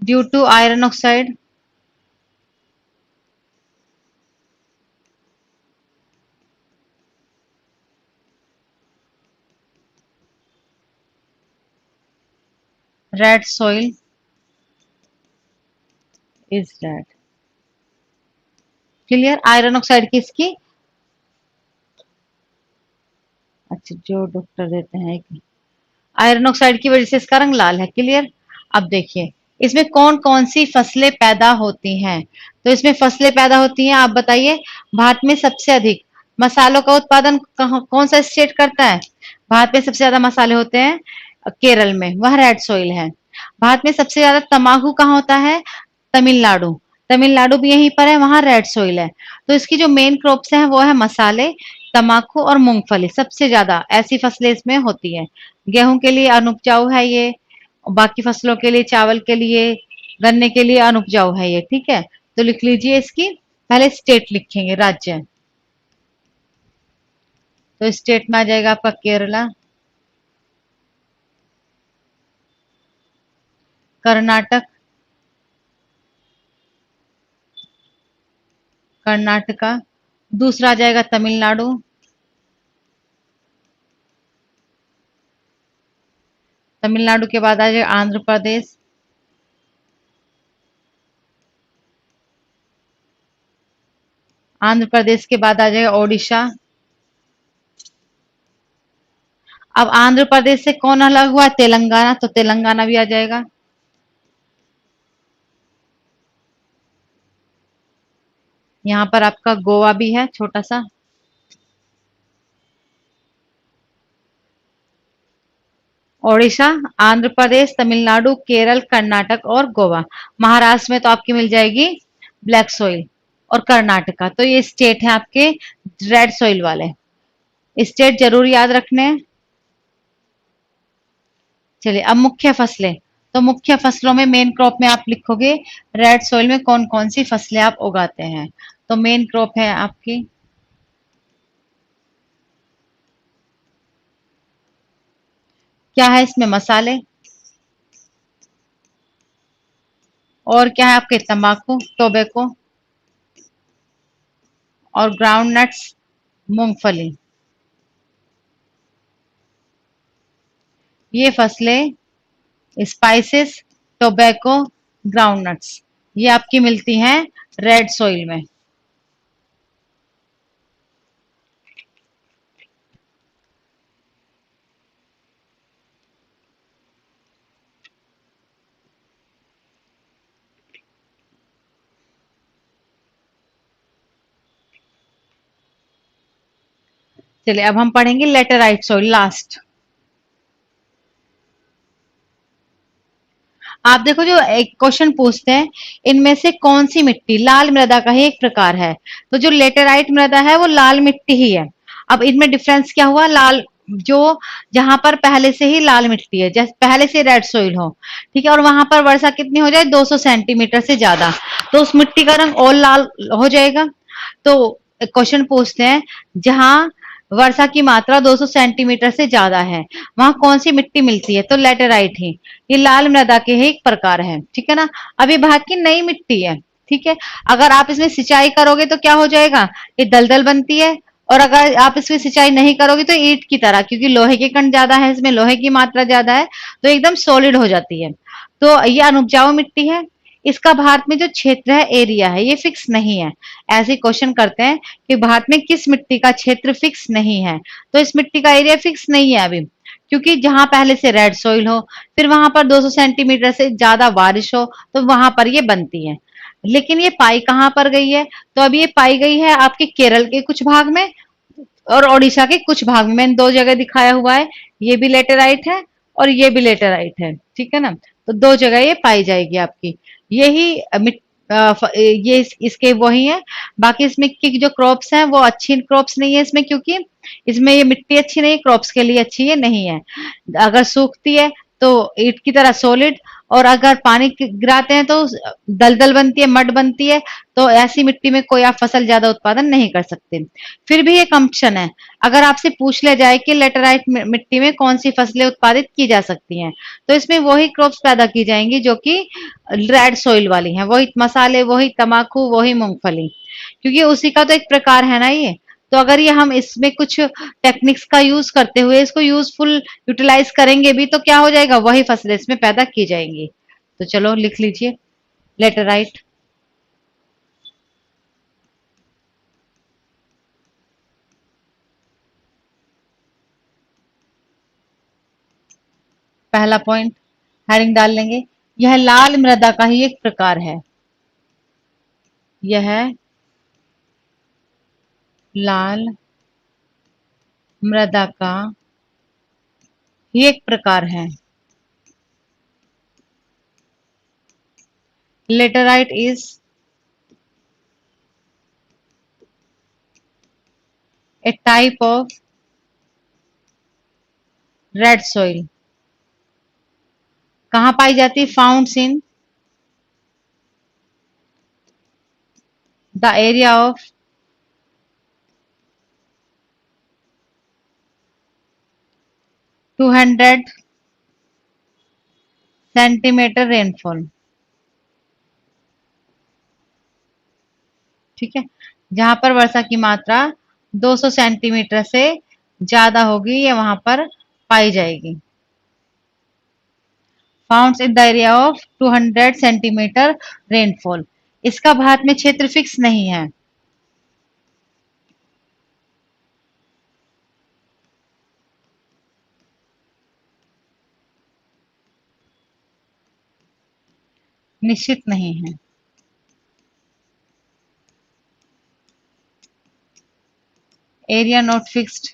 Due to iron oxide red soil is red. Clear, iron oxide किसकी, अच्छा जो डॉक्टर देते हैं, आयरन ऑक्साइड की वजह से इसका रंग लाल है। क्लियर। अब देखिए इसमें कौन कौन सी फसलें पैदा होती हैं। तो इसमें फसलें पैदा होती हैं, आप बताइए। भारत में सबसे अधिक मसालों का उत्पादन कौन सा स्टेट करता है। भारत में सबसे ज्यादा मसाले होते हैं केरल में, वह रेड सॉइल है। भारत में सबसे ज्यादा तंबाकू कहाँ होता है, तमिलनाडु। तमिलनाडु भी यहीं पर है, वहां रेड सॉइल है। तो इसकी जो मेन क्रॉप्स हैं वो है मसाले, तम्बाकू और मूंगफली। सबसे ज्यादा ऐसी फसलें इसमें होती है। गेहूं के लिए अनुपजाऊ है ये, और बाकी फसलों के लिए, चावल के लिए, गन्ने के लिए अनुपजाऊ है ये। ठीक है, तो लिख लीजिए इसकी, पहले स्टेट लिखेंगे, राज्य। तो स्टेट में आ जाएगा आपका केरला, कर्नाटक, कर्नाटका। दूसरा आ जाएगा तमिलनाडु, तमिलनाडु के बाद आ जाएगा आंध्र प्रदेश, आंध्र प्रदेश के बाद आ जाएगा ओडिशा। अब आंध्र प्रदेश से कौन अलग हुआ, तेलंगाना, तो तेलंगाना भी आ जाएगा। यहाँ पर आपका गोवा भी है छोटा सा। ओडिशा, आंध्र प्रदेश, तमिलनाडु, केरल, कर्नाटक और गोवा। महाराष्ट्र में तो आपकी मिल जाएगी ब्लैक सोइल, और कर्नाटका, तो ये स्टेट है आपके रेड सोइल वाले। स्टेट जरूर याद रखने हैं। चलिए अब मुख्य फसलें। तो मुख्य फसलों में मेन क्रॉप में आप लिखोगे रेड सोइल में कौन कौन सी फसलें आप उगाते हैं। तो मेन क्रॉप है आपकी, क्या है इसमें, मसाले, और क्या है आपके तंबाकू, टोबैको, और ग्राउंड नट्स, मूंगफली। ये फसलें स्पाइसेस, टोबैको, ग्राउंड नट्स, ये आपकी मिलती हैं रेड सोइल में। चलिए अब हम पढ़ेंगे लेटेराइट सोइल लास्ट। आप देखो जो एक क्वेश्चन पूछते हैं, इनमें से कौन सी मिट्टी लाल मृदा का ही एक प्रकार है। तो जो लेटेराइट मृदा है वो लाल मिट्टी ही है। अब इनमें डिफरेंस क्या हुआ, लाल जो जहां पर पहले से ही लाल मिट्टी है, जैसे पहले से रेड सोइल हो, ठीक है, और वहां पर वर्षा कितनी हो जाए 200 सेंटीमीटर से ज्यादा, तो उस मिट्टी का रंग और लाल हो जाएगा। तो क्वेश्चन पूछते हैं जहां वर्षा की मात्रा 200 सेंटीमीटर से ज्यादा है, वहां कौन सी मिट्टी मिलती है, तो लेटेराइट ही, ये लाल मृदा के ही एक प्रकार है, ठीक है ना। अब ये भारत की नई मिट्टी है, ठीक है। अगर आप इसमें सिंचाई करोगे तो क्या हो जाएगा, ये दलदल बनती है, और अगर आप इसमें सिंचाई नहीं करोगे तो ईंट की तरह, क्योंकि लोहे के कण ज्यादा है, इसमें लोहे की मात्रा ज्यादा है, तो एकदम सॉलिड हो जाती है। तो ये अनुपजाऊ मिट्टी है। इसका भारत में जो क्षेत्र है, एरिया है, ये फिक्स नहीं है। ऐसे क्वेश्चन करते हैं कि भारत में किस मिट्टी का क्षेत्र फिक्स नहीं है, तो इस मिट्टी का एरिया फिक्स नहीं है अभी, क्योंकि जहां पहले से रेड सोइल हो, फिर वहां पर 200 सेंटीमीटर से ज्यादा बारिश हो, तो वहां पर ये बनती है। लेकिन ये पाई कहाँ पर गई है, तो अभी ये पाई गई है आपके केरल के कुछ भाग में और ओडिशा के कुछ भाग में, मैंने दो जगह दिखाया हुआ है। ये भी लेटेराइट है और ये भी लेटेराइट है, ठीक है ना। तो दो जगह ये पाई जाएगी आपकी। यही ये इसके वही है। बाकी इसमें की जो क्रॉप्स हैं वो अच्छी क्रॉप्स नहीं है इसमें, क्योंकि इसमें ये मिट्टी अच्छी नहीं, क्रॉप्स के लिए अच्छी ये नहीं है। अगर सूखती है तो ईंट की तरह सॉलिड, और अगर पानी गिराते हैं तो दलदल बनती है, मड बनती है। तो ऐसी मिट्टी में कोई आप फसल ज्यादा उत्पादन नहीं कर सकते। फिर भी एक ऑप्शन है, अगर आपसे पूछ लिया जाए कि लेटेराइट मिट्टी में कौन सी फसलें उत्पादित की जा सकती हैं, तो इसमें वही क्रॉप्स पैदा की जाएंगी जो कि रेड सोइल वाली हैं, वही मसाले, वही तम्बाकू, वही मूंगफली, क्योंकि उसी का तो एक प्रकार है ना ये। तो अगर ये हम इसमें कुछ टेक्निक्स का यूज करते हुए इसको यूजफुल यूटिलाइज करेंगे भी, तो क्या हो जाएगा, वही फसलें इसमें पैदा की जाएंगी। तो चलो लिख लीजिए लेटेराइट। पहला पॉइंट हेडिंग डाल लेंगे, यह लाल मृदा का ही एक प्रकार है। यह लाल मृदा का ही एक प्रकार है। Laterite is a type of red soil. कहाँ पाई जाती है, founts in the area of 200 centimetre rainfall, ठीक है। जहां पर वर्षा की मात्रा 200 सेंटीमीटर से ज्यादा होगी, ये वहां पर पाई जाएगी। Founts in the area of 200 centimetre rainfall. इसका भारत में क्षेत्र फिक्स नहीं है। निश्चित नहीं है। Area not fixed.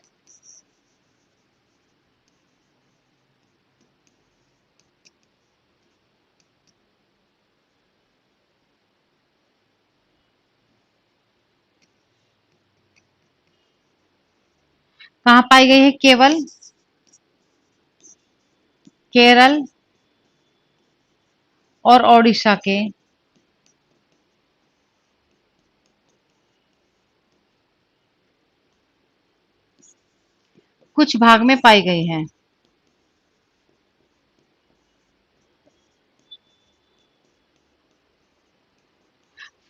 कहाँ पाई गई है? केवल केरल और ओडिशा के कुछ भाग में पाई गई है।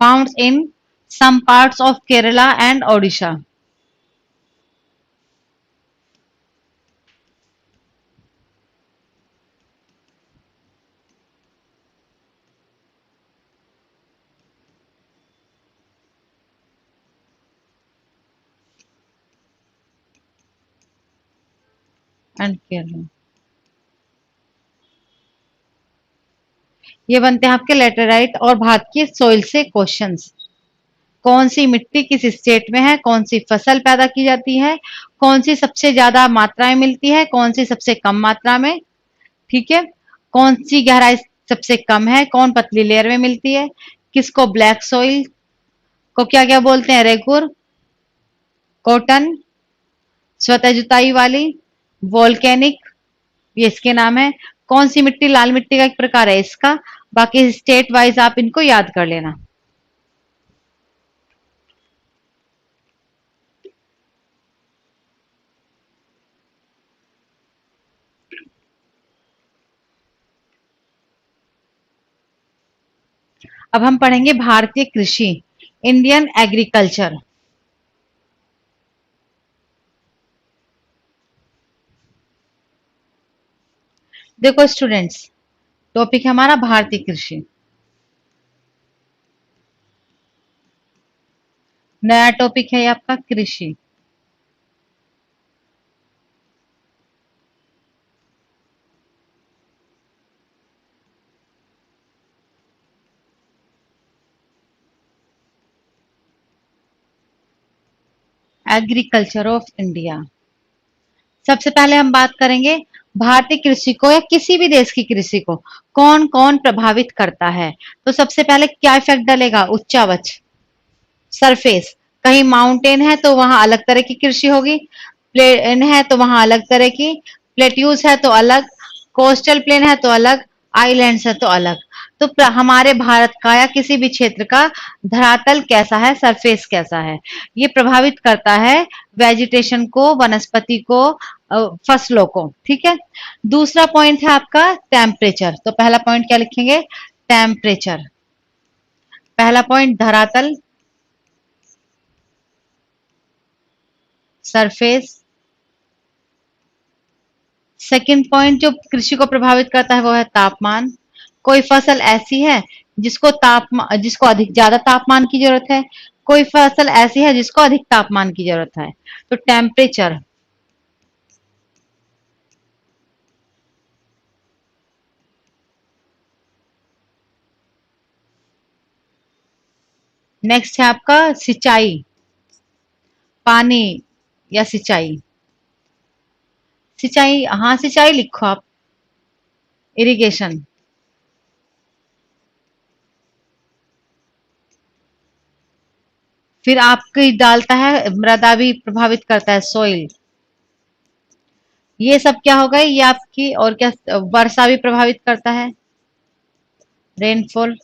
Found in some parts of Kerala and Odisha. And Kerala. ये बनते हैं आपके लेटेराइट और भारत की सोइल से क्वेश्चंस। कौन सी मिट्टी किस स्टेट में है, कौन सी फसल पैदा की जाती है, कौन सी सबसे ज्यादा मात्रा में मिलती है, कौन सी सबसे कम मात्रा में, ठीक है, कौन सी गहराई सबसे कम है, कौन पतली लेयर में मिलती है, किसको ब्लैक सोइल को क्या क्या बोलते हैं, रेगुर, कॉटन, स्वतः जुताई वाली, वोल्केनिक, ये इसके नाम है। कौन सी मिट्टी लाल मिट्टी का एक प्रकार है इसका। बाकी स्टेट वाइज आप इनको याद कर लेना। अब हम पढ़ेंगे भारतीय कृषि, इंडियन एग्रीकल्चर। देखो स्टूडेंट्स, टॉपिक है हमारा भारतीय कृषि। नया टॉपिक है ये आपका कृषि। Agriculture of India. सबसे पहले हम बात करेंगे भारतीय कृषि को या किसी भी देश की कृषि को कौन कौन प्रभावित करता है। तो सबसे पहले क्या इफेक्ट डलेगा? उच्चावच, सरफेस। कहीं माउंटेन है तो वहां अलग तरह की कृषि होगी, प्लेन है तो वहां अलग तरह की, प्लेट्यूज है तो अलग, कोस्टल प्लेन है तो अलग, आइलैंड्स है तो अलग। तो हमारे भारत का या किसी भी क्षेत्र का धरातल कैसा है, सरफेस कैसा है, ये प्रभावित करता है वेजिटेशन को, वनस्पति को, फसलों को, ठीक है। दूसरा पॉइंट है आपका टेम्परेचर। तो पहला पॉइंट क्या लिखेंगे? टेम्परेचर। पहला पॉइंट धरातल, सरफेस। सेकंड पॉइंट जो कृषि को प्रभावित करता है वो है तापमान। कोई फसल ऐसी है जिसको अधिक ज्यादा तापमान की जरूरत है, कोई फसल ऐसी है जिसको अधिक तापमान की जरूरत है। तो टेम्परेचर। नेक्स्ट है आपका सिंचाई, पानी या सिंचाई। सिंचाई, हाँ सिंचाई लिखो आप, इरिगेशन। फिर आपकी डालता है मृदा भी प्रभावित करता है, सोइल। ये सब क्या हो गए, ये आपकी और क्या, वर्षा भी प्रभावित करता है, रेनफॉल।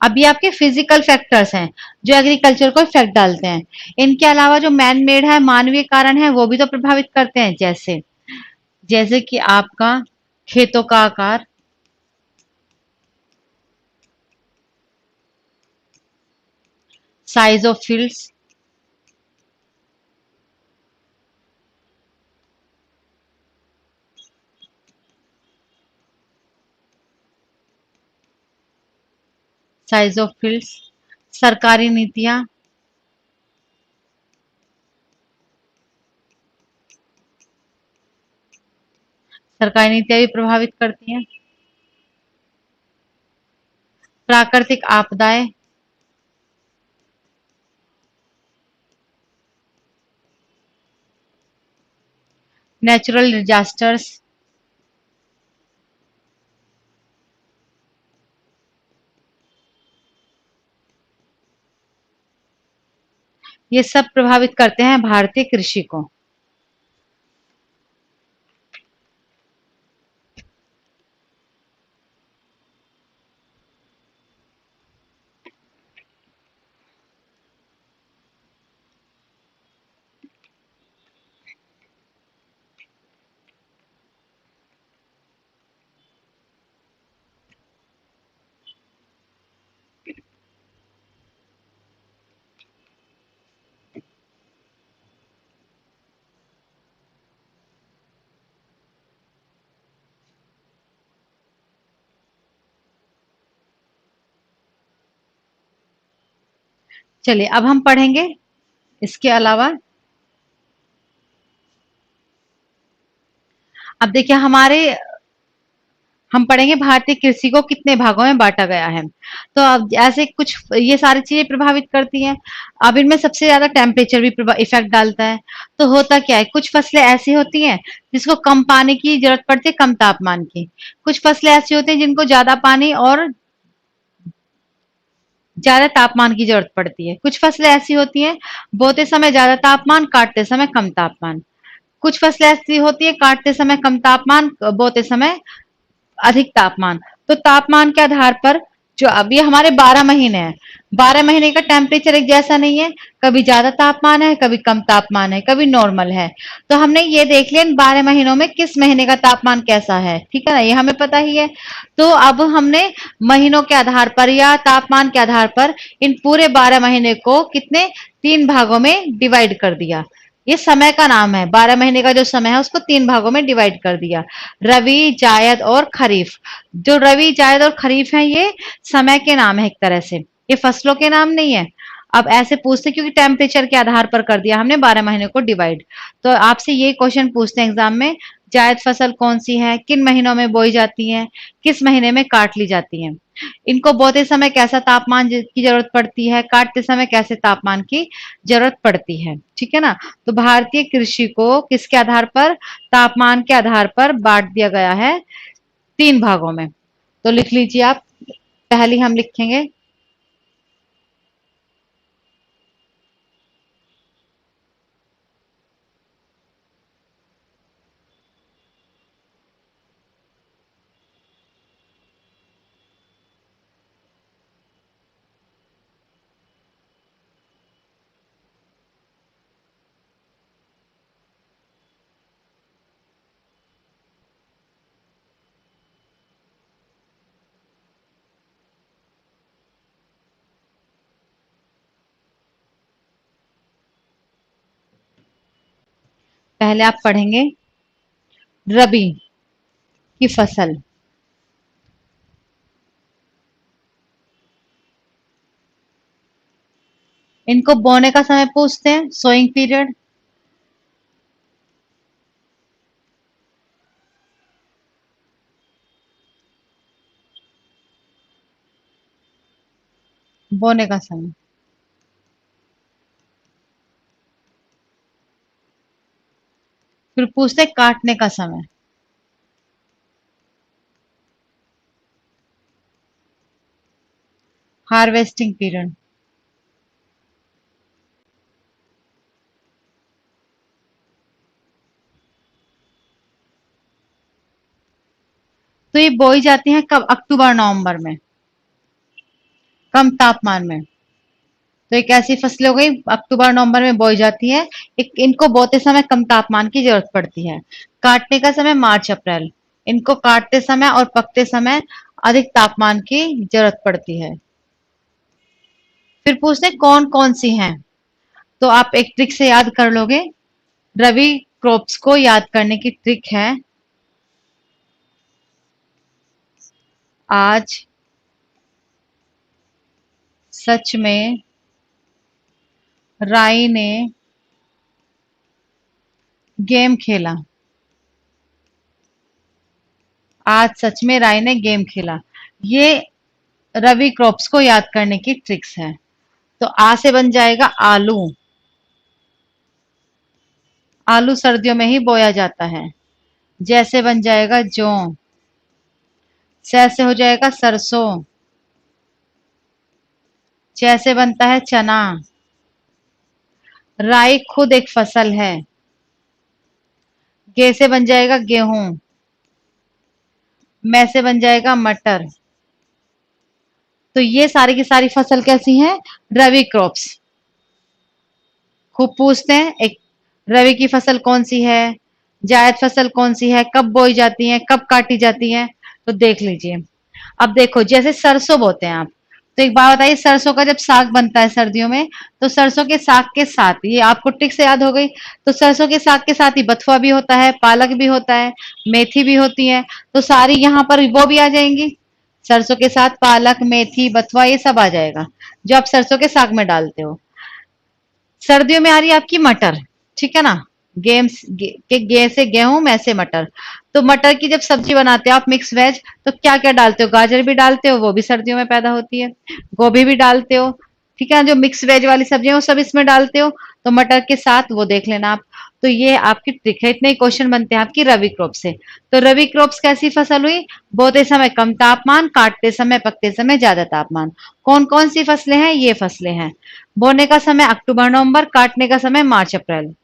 अब ये आपके फिजिकल फैक्टर्स हैं जो एग्रीकल्चर को इफेक्ट डालते हैं। इनके अलावा जो मैन मेड है, मानवीय कारण है, वो भी तो प्रभावित करते हैं। जैसे जैसे कि आपका खेतों का आकार, size of fields, size of fields, सरकारी नीतियां, सरकारी नीतियां भी प्रभावित करती हैं। प्राकृतिक आपदाएं, नेचुरल डिजास्टर्स, ये सब प्रभावित करते हैं भारतीय कृषि को। चलिए अब हम पढ़ेंगे इसके अलावा। अब देखिए हम पढ़ेंगे भारतीय कृषि को कितने भागों में बांटा गया है। तो अब ऐसे कुछ ये सारी चीजें प्रभावित करती हैं। अब इनमें सबसे ज्यादा टेम्परेचर भी इफेक्ट डालता है। तो होता क्या है, कुछ फसलें ऐसी होती हैं जिसको कम पानी की जरूरत पड़ती है, कम तापमान की। कुछ फसलें ऐसी होती हैं जिनको ज्यादा पानी और ज्यादा तापमान की जरूरत पड़ती है। कुछ फसलें ऐसी होती हैं बोते समय ज्यादा तापमान, काटते समय कम तापमान। कुछ फसलें ऐसी होती है काटते समय कम तापमान, बोते समय अधिक तापमान। तो तापमान के आधार पर जो अब ये हमारे 12 महीने हैं, 12 महीने का टेम्परेचर एक जैसा नहीं है। कभी ज्यादा तापमान है, कभी कम तापमान है, कभी नॉर्मल है। तो हमने ये देख लिया इन 12 महीनों में किस महीने का तापमान कैसा है, ठीक है ना, ये हमें पता ही है। तो अब हमने महीनों के आधार पर या तापमान के आधार पर इन पूरे 12 महीने को कितने 3 भागों में डिवाइड कर दिया। ये समय का नाम है, 12 महीने का जो समय है उसको 3 भागों में डिवाइड कर दिया। रबी, जायद और खरीफ। जो रबी, जायद और खरीफ है ये समय के नाम है एक तरह से, ये फसलों के नाम नहीं है। अब ऐसे पूछते क्योंकि टेम्परेचर के आधार पर कर दिया हमने 12 महीने को डिवाइड। तो आपसे ये क्वेश्चन पूछते हैं एग्जाम में, जायद फसल कौन सी है, किन महीनों में बोई जाती है, किस महीने में काट ली जाती है, इनको बोते समय कैसा तापमान की जरूरत पड़ती है, काटते समय कैसे तापमान की जरूरत पड़ती है, ठीक है ना। तो भारतीय कृषि को किसके आधार पर, तापमान के आधार पर बांट दिया गया है 3 भागों में। तो लिख लीजिए आप, पहली हम लिखेंगे पहले आप पढ़ेंगे रबी की फसल। इनको बोने का समय पूछते हैं, सोइंग पीरियड। बोने का समय। फिर पूछते हैं काटने का समय। Harvesting period. तो ये बोई जाती हैं कब, अक्टूबर नवंबर में, कम तापमान में। तो एक ऐसी फसलें हो गई अक्टूबर नवंबर में बोई जाती है। एक इनको बोते समय कम तापमान की जरूरत पड़ती है। काटने का समय मार्च अप्रैल। इनको काटते समय और पकते समय अधिक तापमान की जरूरत पड़ती है। फिर पूछते हैं कौन कौन सी हैं। तो आप एक ट्रिक से याद कर लोगे। रवि क्रॉप्स को याद करने की ट्रिक है, आज सच में राई ने गेम खेला। आज सच में राय ने गेम खेला। ये रवि क्रॉप्स को याद करने की ट्रिक्स है। तो आ से बन जाएगा आलू। आलू सर्दियों में ही बोया जाता है। जैसे बन जाएगा जौ। से हो जाएगा सरसों। जैसे बनता है चना। राई खुद एक फसल है। गे से बन जाएगा गेहूं। मैं से बन जाएगा मटर। तो ये सारी की सारी फसल कैसी हैं? रवि क्रॉप्स। खूब पूछते हैं एक, रवि की फसल कौन सी है, जायद फसल कौन सी है, कब बोई जाती है, कब काटी जाती है। तो देख लीजिए। अब देखो जैसे सरसों बोते हैं आप, तो एक बात बताइए, सरसों का जब साग बनता है सर्दियों में, तो सरसों के साग के साथ, ये आपको ट्रिक से याद हो गई, तो सरसों के साग के साथ ही बथुआ भी होता है, पालक भी होता है, मेथी भी होती है। तो सारी यहाँ पर वो भी आ जाएंगी। सरसों के साथ पालक, मेथी, बथुआ ये सब आ जाएगा जो आप सरसों के साग में डालते हो। सर्दियों में आ रही है आपकी मटर, ठीक है ना। गे से गेहूं, मैं से मटर। तो मटर की जब सब्जी बनाते हो आप मिक्स वेज, तो क्या क्या डालते हो? गाजर भी डालते हो, वो भी सर्दियों में पैदा होती है। गोभी भी डालते हो, ठीक है ना। जो मिक्स वेज वाली सब्जियां वो सब इसमें डालते हो। तो मटर के साथ वो देख लेना आप। तो ये आपकी ट्रिक है। इतने क्वेश्चन बनते हैं आपकी रवि क्रॉप से। तो रवि क्रॉप्स कैसी फसल हुई? बोते समय कम तापमान, काटते समय पकते समय ज्यादा तापमान। कौन कौन सी फसलें हैं? ये फसलें हैं। बोने का समय अक्टूबर नवंबर, काटने का समय मार्च अप्रैल।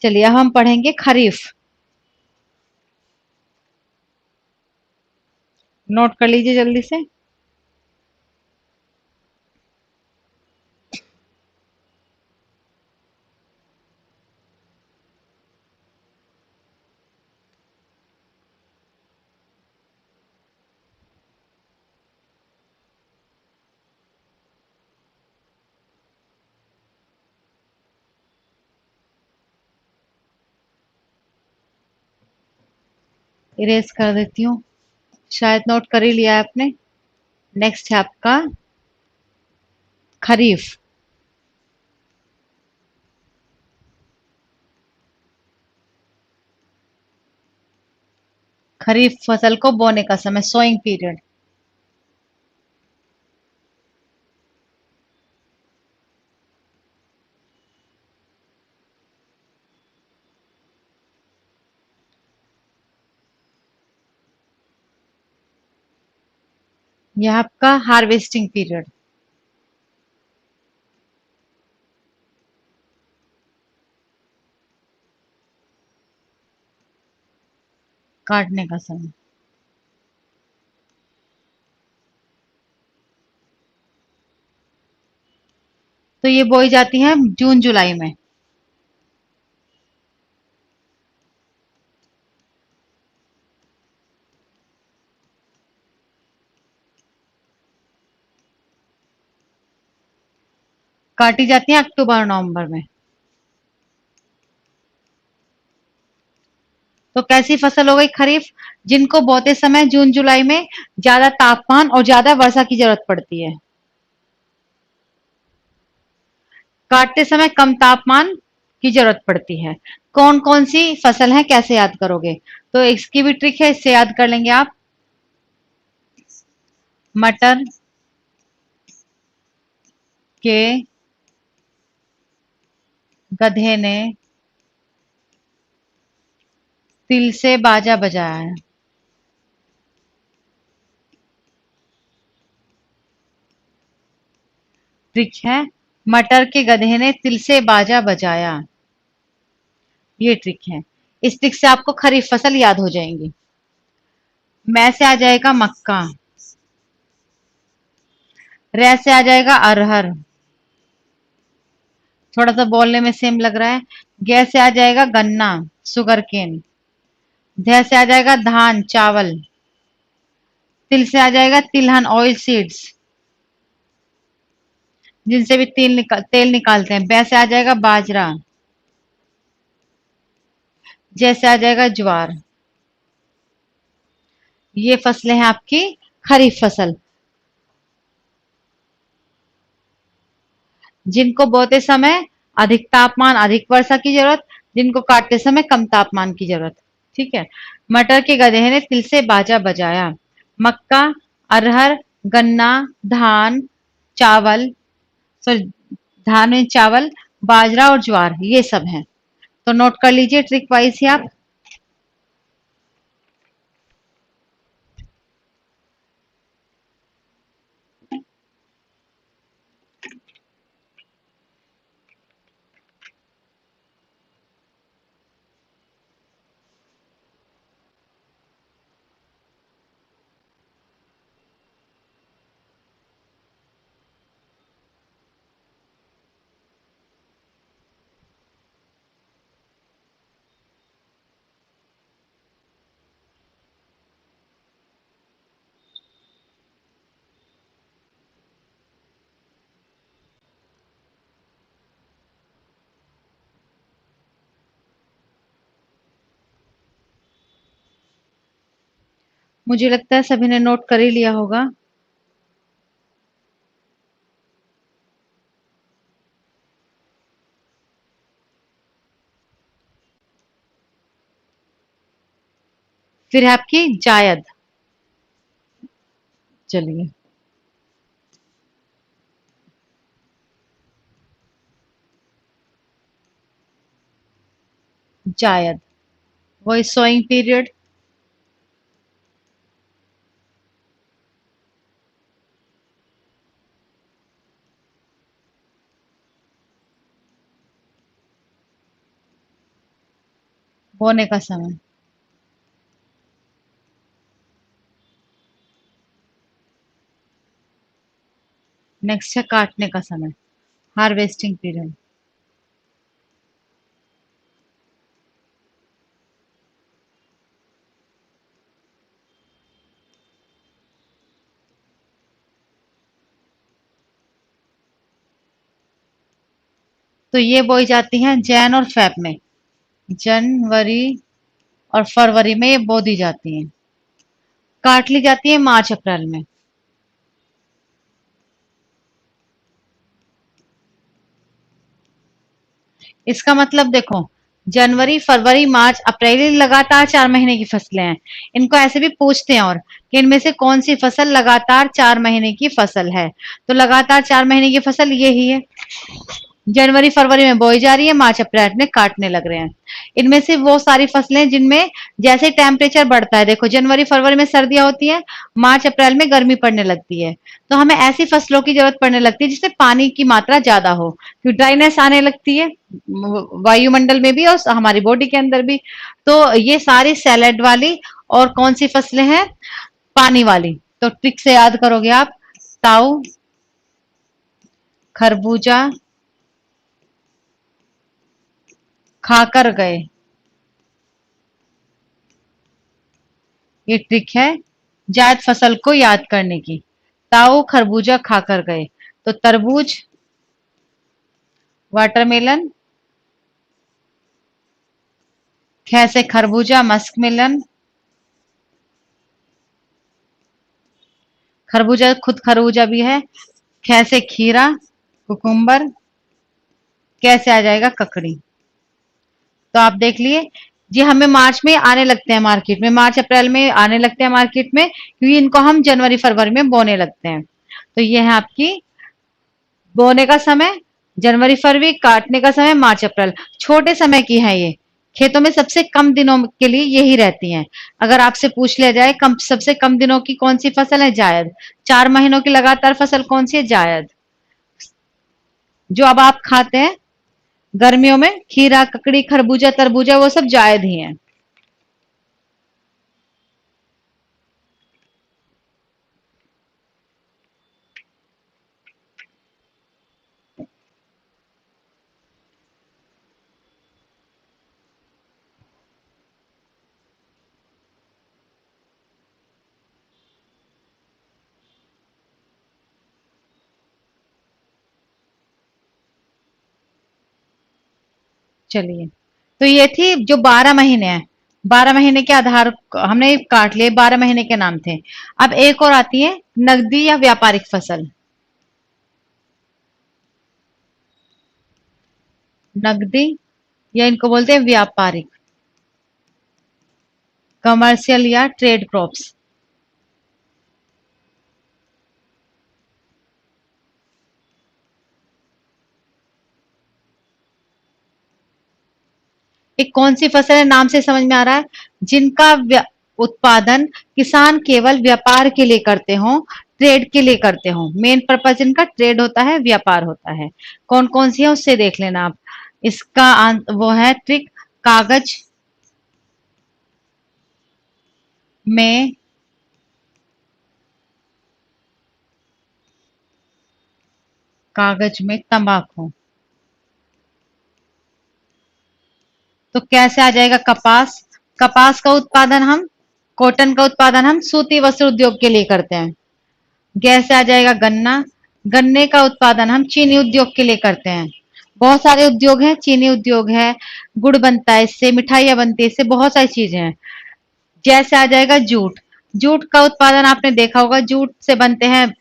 चलिए अब हम पढ़ेंगे खरीफ। नोट कर लीजिए जल्दी से। इरेज कर देती हूँ। शायद नोट कर ही लिया है आपने। नेक्स्ट है आपका खरीफ। खरीफ फसल को बोने का समय, सोइंग पीरियड। यह आपका हार्वेस्टिंग पीरियड, काटने का समय। तो ये बोई जाती है जून जुलाई में। काटी जाती है अक्टूबर नवंबर में। तो कैसी फसल हो गई खरीफ? जिनको बोते समय जून जुलाई में ज्यादा तापमान और ज्यादा वर्षा की जरूरत पड़ती है, काटते समय कम तापमान की जरूरत पड़ती है। कौन कौन सी फसल है, कैसे याद करोगे? तो इसकी भी ट्रिक है, इससे याद कर लेंगे आप। मटर के गधे ने तिल से बाजा बजाया है। ट्रिक है, मटर के गधे ने तिल से बाजा बजाया। ये ट्रिक है। इस ट्रिक से आपको खरीफ फसल याद हो जाएंगी। मैं से आ जाएगा मक्का। रै से आ जाएगा अरहर। थोड़ा सा बोलने में सेम लग रहा है। गे से आ जाएगा गन्ना, शुगर केन। ध से आ जाएगा धान, चावल। तिल से आ जाएगा तिलहन, ऑयल सीड्स, जिनसे भी तेल निकालते हैं। बै से आ जाएगा बाजरा। जैसे आ जाएगा ज्वार। ये फसलें हैं आपकी खरीफ फसल, जिनको बोते समय अधिक तापमान, अधिक वर्षा की जरूरत, जिनको काटते समय कम तापमान की जरूरत। ठीक है। मटर के गधे ने तिल से बाजा बजाया। मक्का, अरहर, गन्ना, धान, चावल, सॉरी, धान में चावल, बाजरा और ज्वार ये सब हैं। तो नोट कर लीजिए ट्रिक वाइज ही आप। मुझे लगता है सभी ने नोट कर ही लिया होगा। फिर है आपकी जायद। चलिए, जायद वही सोइंग पीरियड। बोने का समय। नेक्स्ट है काटने का समय, हार्वेस्टिंग पीरियड। तो ये बोई जाती हैं जैन और फेब में। जनवरी और फरवरी में ये बो दी जाती हैं। काट ली जाती है मार्च अप्रैल में। इसका मतलब देखो, जनवरी फरवरी मार्च अप्रैल ये लगातार 4 महीने की फसलें हैं। इनको ऐसे भी पूछते हैं और कि इनमें से कौन सी फसल लगातार 4 महीने की फसल है। तो लगातार 4 महीने की फसल यही है। जनवरी फरवरी में बोई जा रही है, मार्च अप्रैल में काटने लग रहे हैं। इनमें से वो सारी फसलें जिनमें जैसे टेम्परेचर बढ़ता है, देखो जनवरी फरवरी में सर्दियां होती हैं, मार्च अप्रैल में गर्मी पड़ने लगती है। तो हमें ऐसी फसलों की जरूरत पड़ने लगती है जिसमें पानी की मात्रा ज्यादा हो, क्योंकि ड्राइनेस आने लगती है वायुमंडल में भी और हमारी बॉडी के अंदर भी। तो ये सारी सैलेड वाली और कौन सी फसलें हैं, पानी वाली। तो ट्रिक से याद करोगे आप, ताऊ, खरबूजा, खाकर गए। ये ट्रिक है जायद फसल को याद करने की। ताऊ खरबूजा खाकर गए। तो तरबूज, वाटरमेलन, ख से खरबूजा मस्क मिलन, खरबूजा खुद खरबूजा भी है। ख से खीरा, कुकुम्बर, कैसे आ जाएगा ककड़ी। तो आप देख लिए जी, हमें मार्च में आने लगते हैं मार्केट में, मार्च अप्रैल में आने लगते हैं मार्केट में, क्योंकि इनको हम जनवरी फरवरी में बोने लगते हैं। तो ये है आपकी बोने का समय जनवरी फरवरी, काटने का समय मार्च अप्रैल। छोटे समय की है ये, खेतों में सबसे कम दिनों के लिए यही रहती हैं। अगर आपसे पूछ लिया जाए कम सबसे कम दिनों की कौन सी फसल है, जायद। 4 महीनों की लगातार फसल कौन सी है, जायद। जो अब आप खाते हैं गर्मियों में, खीरा ककड़ी खरबूजा तरबूजा, वो सब जायद ही हैं। चलिए, तो ये थी जो 12 महीने हैं। 12 महीने के आधार हमने काट लिए, 12 महीने के नाम थे। अब एक और आती है नगदी या व्यापारिक फसल। नगदी या इनको बोलते हैं व्यापारिक, कमर्शियल या ट्रेड क्रॉप्स। एक कौन सी फसल है, नाम से समझ में आ रहा है, जिनका उत्पादन किसान केवल व्यापार के लिए करते हो, ट्रेड के लिए करते हो। मेन पर्पज इनका ट्रेड होता है, व्यापार होता है। कौन कौन सी है उससे देख लेना आप। इसका वो है ट्रिक, कागज में कागज में तंबाकू। तो कैसे आ जाएगा कपास। कपास का उत्पादन हम, कॉटन का उत्पादन हम सूती वस्त्र उद्योग के लिए करते हैं। कैसे आ जाएगा गन्ना। गन्ने का उत्पादन हम चीनी उद्योग के लिए करते हैं। बहुत सारे उद्योग हैं, चीनी उद्योग है, गुड़ बनता है इससे, मिठाइयां बनती है इससे, बहुत सारी चीजें हैं। जैसे आ जाएगा जूट। जूट का उत्पादन आपने देखा होगा, जूट से बनते हैं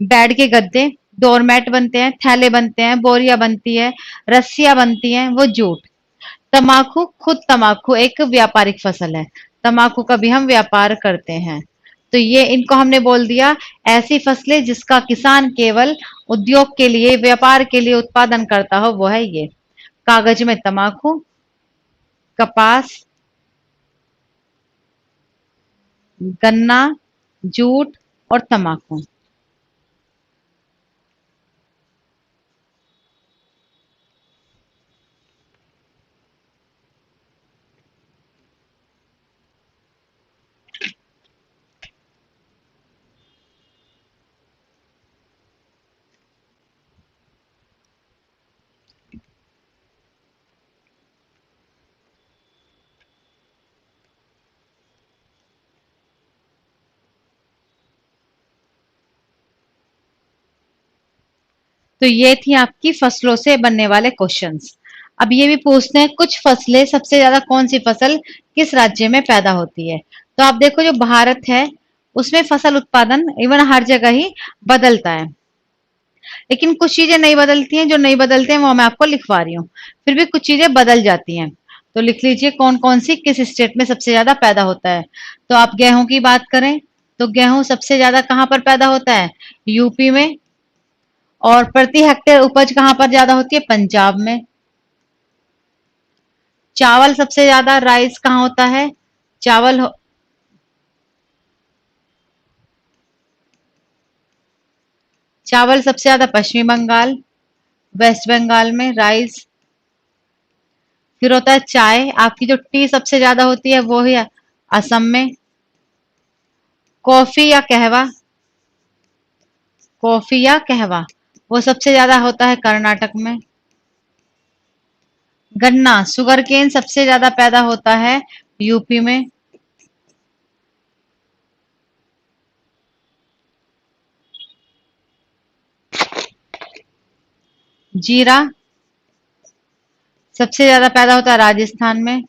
बेड के गद्दे, डोरमेट बनते हैं, थैले बनते हैं, बोरियां बनती है, रस्सियां बनती हैं, वो जूट। तम्बाकू, खुद तम्बाकू एक व्यापारिक फसल है, तम्बाकू का भी हम व्यापार करते हैं। तो ये इनको हमने बोल दिया ऐसी फसलें जिसका किसान केवल उद्योग के लिए, व्यापार के लिए उत्पादन करता हो, वो है ये। कागज में तम्बाकू, कपास, गन्ना, जूट और तम्बाकू। तो ये थी आपकी फसलों से बनने वाले क्वेश्चंस। अब ये भी पूछते हैं कुछ फसलें, सबसे ज्यादा कौन सी फसल किस राज्य में पैदा होती है। तो आप देखो जो भारत है उसमें फसल उत्पादन इवन हर जगह ही बदलता है, लेकिन कुछ चीजें नहीं बदलती हैं। जो नहीं बदलते हैं वो मैं आपको लिखवा रही हूँ, फिर भी कुछ चीजें बदल जाती हैं। तो लिख लीजिए कौन कौन सी किस स्टेट में सबसे ज्यादा पैदा होता है। तो आप गेहूं की बात करें तो गेहूं सबसे ज्यादा कहाँ पर पैदा होता है, यूपी में। और प्रति हेक्टेयर उपज कहाँ पर ज्यादा होती है, पंजाब में। चावल सबसे ज्यादा राइस कहाँ होता है, चावल चावल सबसे ज्यादा पश्चिमी बंगाल, वेस्ट बंगाल में राइस। फिर होता है चाय, आपकी जो टी सबसे ज्यादा होती है वो है असम में। कॉफी या कहवा, कॉफी या कहवा वो सबसे ज्यादा होता है कर्नाटक में। गन्ना, शुगर केन सबसे ज्यादा पैदा होता है यूपी में। जीरा सबसे ज्यादा पैदा होता है राजस्थान में।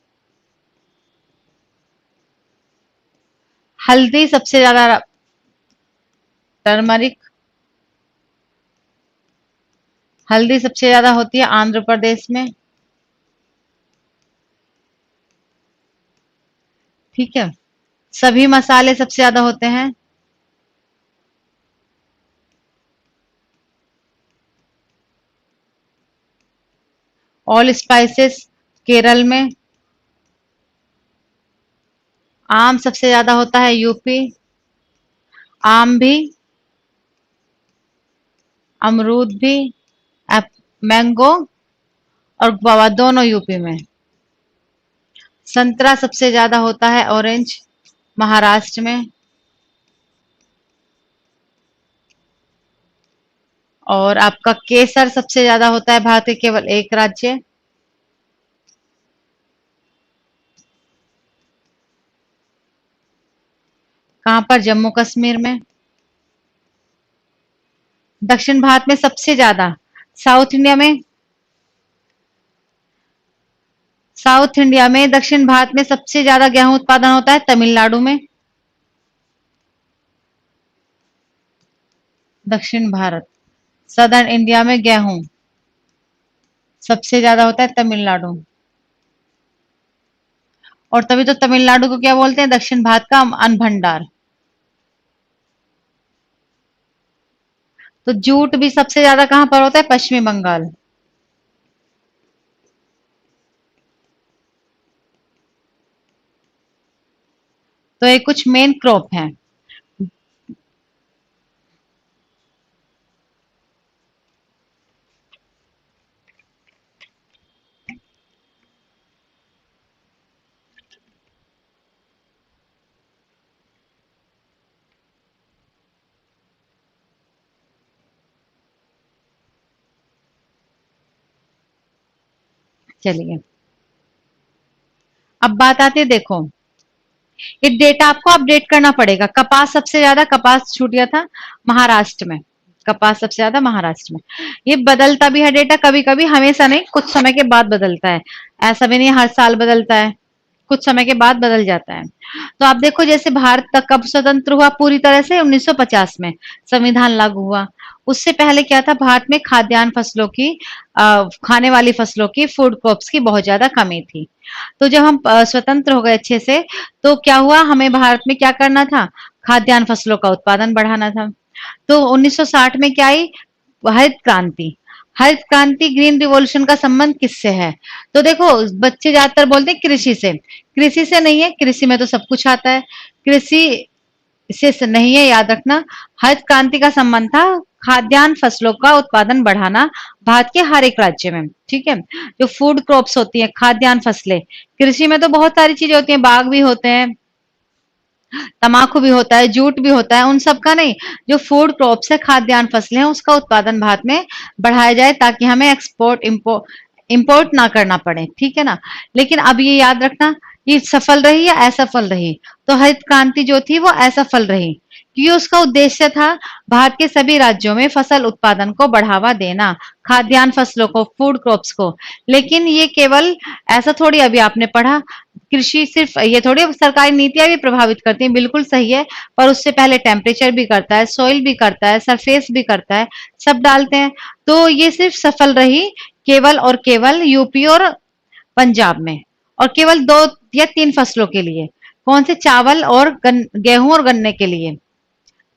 हल्दी सबसे ज्यादा, टर्मरिक, हल्दी सबसे ज्यादा होती है आंध्र प्रदेश में। ठीक है। सभी मसाले सबसे ज्यादा होते हैं ऑल स्पाइसेस केरल में। आम सबसे ज्यादा होता है यूपी, आम भी, अमरूद भी, मैंगो और गुआवा दोनों यूपी में। संतरा सबसे ज्यादा होता है ऑरेंज, महाराष्ट्र में। और आपका केसर सबसे ज्यादा होता है भारत के केवल एक राज्य, कहां पर, जम्मू कश्मीर में। दक्षिण भारत में सबसे ज्यादा, साउथ इंडिया में, साउथ इंडिया में दक्षिण भारत में सबसे ज्यादा गेहूं उत्पादन होता है तमिलनाडु में। दक्षिण भारत, सदर्न इंडिया में गेहूं सबसे ज्यादा होता है तमिलनाडु। और तभी तो तमिलनाडु को क्या बोलते हैं, दक्षिण भारत का अन्न भंडार। तो जूट भी सबसे ज्यादा कहां पर होता है, पश्चिमी बंगाल। तो ये कुछ मेन क्रॉप हैं। चलिए, अब बात आती है, देखो ये डेटा आपको अपडेट करना पड़ेगा। कपास सबसे ज्यादा कपास छूट गया था महाराष्ट्र में, कपास सबसे ज्यादा महाराष्ट्र में। ये बदलता भी है डेटा, कभी कभी, हमेशा नहीं, कुछ समय के बाद बदलता है। ऐसा भी नहीं हर साल बदलता है, कुछ समय के बाद बदल जाता है। तो आप देखो, जैसे भारत तक कब स्वतंत्र हुआ पूरी तरह से, 1950 में संविधान लागू हुआ। उससे पहले क्या था, भारत में खाद्यान्न फसलों की, खाने वाली फसलों की, फूड क्रॉप्स की बहुत ज्यादा कमी थी। तो जब हम स्वतंत्र हो गए अच्छे से, तो क्या हुआ, हमें भारत में क्या करना था, खाद्यान्न फसलों का उत्पादन बढ़ाना था। तो 1960 में क्या आई, हरित क्रांति। हरित क्रांति, ग्रीन रिवॉल्यूशन का संबंध किससे है? तो देखो, बच्चे ज्यादातर बोलते हैं कृषि से। कृषि से नहीं है, कृषि में तो सब कुछ आता है, कृषि से नहीं है, याद रखना। हरित क्रांति का संबंध था खाद्यान्न फसलों का उत्पादन बढ़ाना भारत के हर एक राज्य में, ठीक है। जो फूड क्रॉप्स होती है, खाद्यान्न फसलें, कृषि में तो बहुत सारी चीजें होती हैं, बाग भी होते हैं, तमाकू भी होता है, जूट भी होता है, उन सब का नहीं, जो फूड क्रॉप्स है, खाद्यान्न फसलें हैं, उसका उत्पादन भारत में बढ़ाया जाए, ताकि हमें एक्सपोर्ट इम्पोर्ट ना करना पड़े, ठीक है ना। लेकिन अब ये याद रखना, ये सफल रही या असफल रही? तो हरित क्रांति जो थी वो असफल रही, क्योंकि उसका उद्देश्य था भारत के सभी राज्यों में फसल उत्पादन को बढ़ावा देना, खाद्यान्न फसलों को, फूड क्रॉप्स को। लेकिन ये केवल ऐसा थोड़ी, अभी आपने पढ़ा, कृषि सिर्फ ये थोड़ी, सरकारी नीतियां भी प्रभावित करती हैं, बिल्कुल सही है, पर उससे पहले टेम्परेचर भी करता है, सॉइल भी करता है, सरफेस भी करता है, सब डालते हैं। तो ये सिर्फ सफल रही केवल और केवल यूपी और पंजाब में, और केवल 2 या 3 फसलों के लिए। कौन से? चावल और गेहूं और गन्ने के लिए।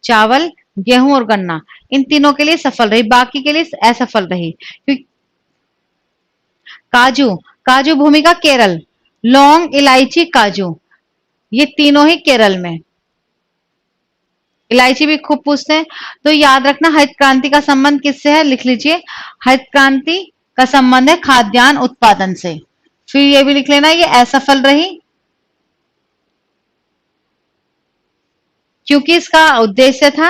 चावल, गेहूं और गन्ना, इन तीनों के लिए सफल रही, बाकी के लिए असफल रही। क्योंकि काजू, काजू भूमि का केरल, लौंग, इलायची, काजू, ये तीनों ही केरल में। इलायची भी खूब पूछते हैं। तो याद रखना, हरित क्रांति का संबंध किससे है, लिख लीजिए। हरित क्रांति का संबंध है खाद्यान्न उत्पादन से। फिर ये भी लिख लेना, ये असफल रही क्योंकि इसका उद्देश्य था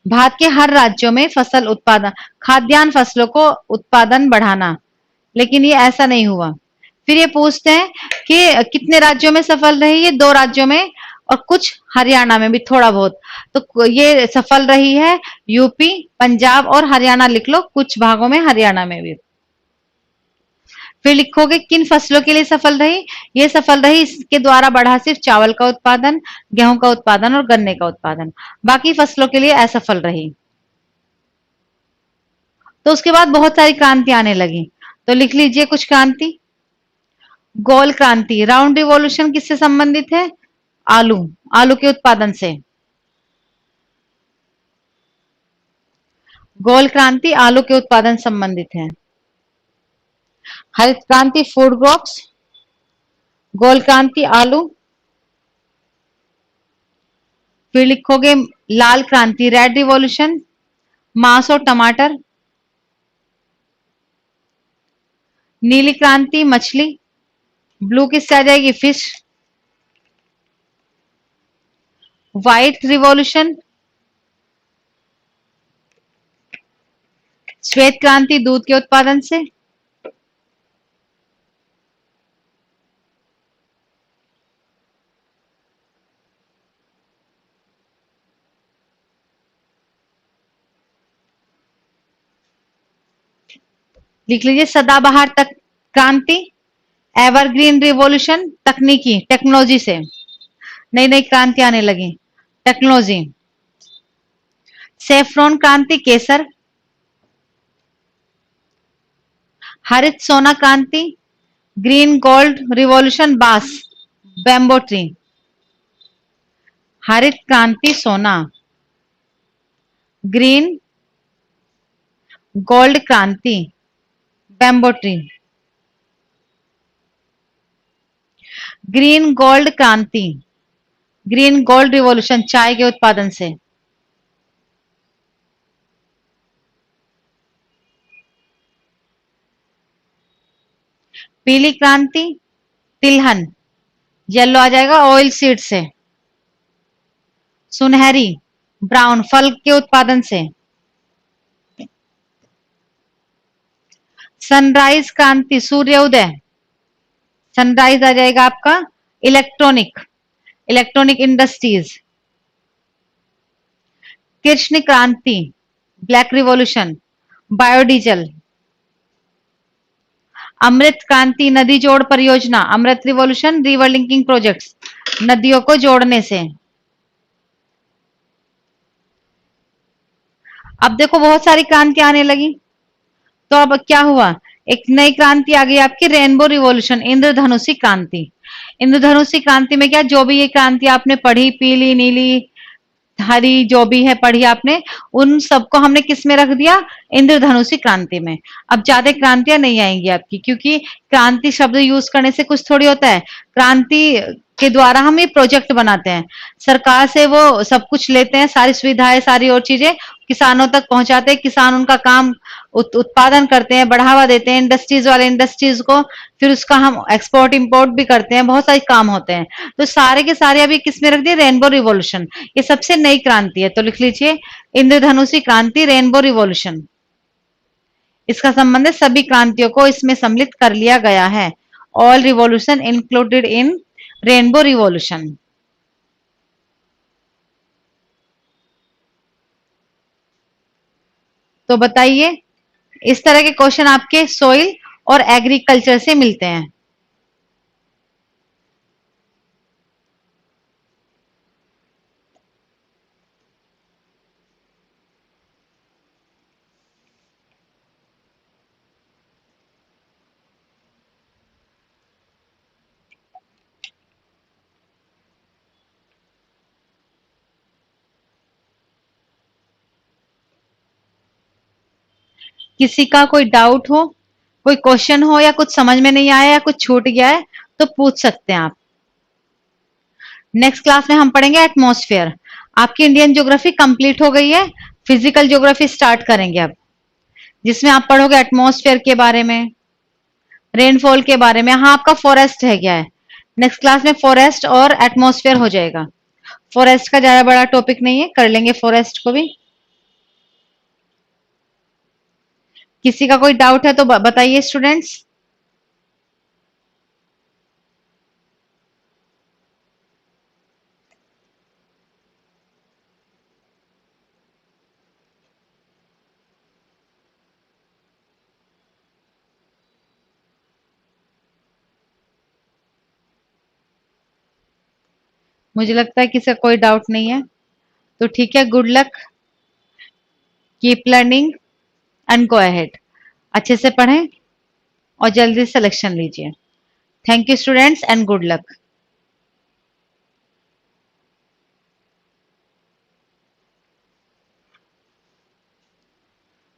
भारत के हर राज्यों में फसल उत्पादन, खाद्यान्न फसलों को उत्पादन बढ़ाना, लेकिन ये ऐसा नहीं हुआ। फिर ये पूछते हैं कि कितने राज्यों में सफल रही? ये 2 राज्यों में, और कुछ हरियाणा में भी थोड़ा बहुत। तो ये सफल रही है यूपी, पंजाब और हरियाणा, लिख लो, कुछ भागों में हरियाणा में भी। फिर लिखोगे किन फसलों के लिए सफल रही? ये सफल रही, इसके द्वारा बढ़ा सिर्फ चावल का उत्पादन, गेहूं का उत्पादन और गन्ने का उत्पादन, बाकी फसलों के लिए असफल रही। तो उसके बाद बहुत सारी क्रांति आने लगी, तो लिख लीजिए कुछ क्रांति। गोल क्रांति, राउंड रिवॉल्यूशन किससे संबंधित है? आलू, आलू के उत्पादन से। गोल क्रांति आलू के उत्पादन संबंधित है। हरित क्रांति फूड क्रॉप्स, गोल क्रांति आलू। फिर लिखोगे लाल क्रांति, रेड रिवॉल्यूशन, मांस और टमाटर। नीली क्रांति मछली, ब्लू किससे आ जाएगी? फिश। व्हाइट रिवॉल्यूशन, श्वेत क्रांति दूध के उत्पादन से। लिख लीजिए सदाबहार तक क्रांति, एवरग्रीन रिवॉल्यूशन, तकनीकी, टेक्नोलॉजी से नई नई क्रांति आने लगी, टेक्नोलॉजी। सेफ्रॉन क्रांति, केसर। हरित सोना क्रांति, ग्रीन गोल्ड रिवॉल्यूशन, बांस, बैम्बो ट्री। हरित क्रांति सोना, ग्रीन गोल्ड क्रांति, बैम्बो ट्री। ग्रीन गोल्ड क्रांति, ग्रीन गोल्ड रिवॉल्यूशन चाय के उत्पादन से। पीली क्रांति तिलहन, येलो आ जाएगा ऑयल सीड से। सुनहरी ब्राउन फल के उत्पादन से। सनराइज क्रांति सूर्योदय, सनराइज आ जाएगा आपका इलेक्ट्रॉनिक, इलेक्ट्रॉनिक इंडस्ट्रीज। कृष्ण क्रांति ब्लैक रिवॉल्यूशन बायोडीजल। अमृत क्रांति नदी जोड़ परियोजना, अमृत रिवॉल्यूशन रिवर लिंकिंग प्रोजेक्ट्स, नदियों को जोड़ने से। अब देखो बहुत सारी क्रांति आने लगी, तो अब क्या हुआ, एक नई क्रांति आ गई आपकी रेनबो रिवॉल्यूशन, इंद्रधनुषी क्रांति। इंद्रधनुषी क्रांति में क्या, जो भी ये क्रांति आपने पढ़ी, पीली नीली हरी जो भी है पढ़ी आपने, उन सबको हमने किस में रख दिया, इंद्रधनुषी क्रांति में। अब ज्यादा क्रांतियां नहीं आएंगी आपकी, क्योंकि क्रांति शब्द यूज करने से कुछ थोड़ी होता है। क्रांति के द्वारा हम ये प्रोजेक्ट बनाते हैं, सरकार से वो सब कुछ लेते हैं, सारी सुविधाएं सारी और चीजें किसानों तक पहुंचाते हैं, किसान उनका काम उत्पादन करते हैं, बढ़ावा देते हैं, इंडस्ट्रीज वाले इंडस्ट्रीज को, फिर उसका हम एक्सपोर्ट इंपोर्ट भी करते हैं, बहुत सारे काम होते हैं। तो सारे के सारे अभी किस में रख दिए, रेनबो रिवॉल्यूशन, ये सबसे नई क्रांति है, तो लिख लीजिए इंद्रधनुषी क्रांति रेनबो रिवॉल्यूशन। इसका संबंध है सभी क्रांतियों को इसमें सम्मिलित कर लिया गया है, all revolution included in rainbow revolution. तो बताइए, इस तरह के क्वेश्चन आपके सोइल और एग्रीकल्चर से मिलते हैं। किसी का कोई डाउट हो, कोई क्वेश्चन हो, या कुछ समझ में नहीं आया या कुछ छूट गया है, तो पूछ सकते हैं आप। नेक्स्ट क्लास में हम पढ़ेंगे एटमॉस्फेयर। आपकी इंडियन ज्योग्राफी कंप्लीट हो गई है, फिजिकल ज्योग्राफी स्टार्ट करेंगे अब, जिसमें आप पढ़ोगे एटमॉस्फेयर के बारे में, रेनफॉल के बारे में। हाँ, आपका फॉरेस्ट है क्या है, नेक्स्ट क्लास में फॉरेस्ट और एटमॉस्फेयर हो जाएगा। फॉरेस्ट का ज्यादा बड़ा टॉपिक नहीं है, कर लेंगे फॉरेस्ट को भी। किसी का कोई डाउट है तो बताइए स्टूडेंट्स। मुझे लगता है किसी का कोई डाउट नहीं है, तो ठीक है, good luck, keep learning and go ahead. अच्छे से पढ़ें और जल्दी सिलेक्शन लीजिए। Thank you students and good luck.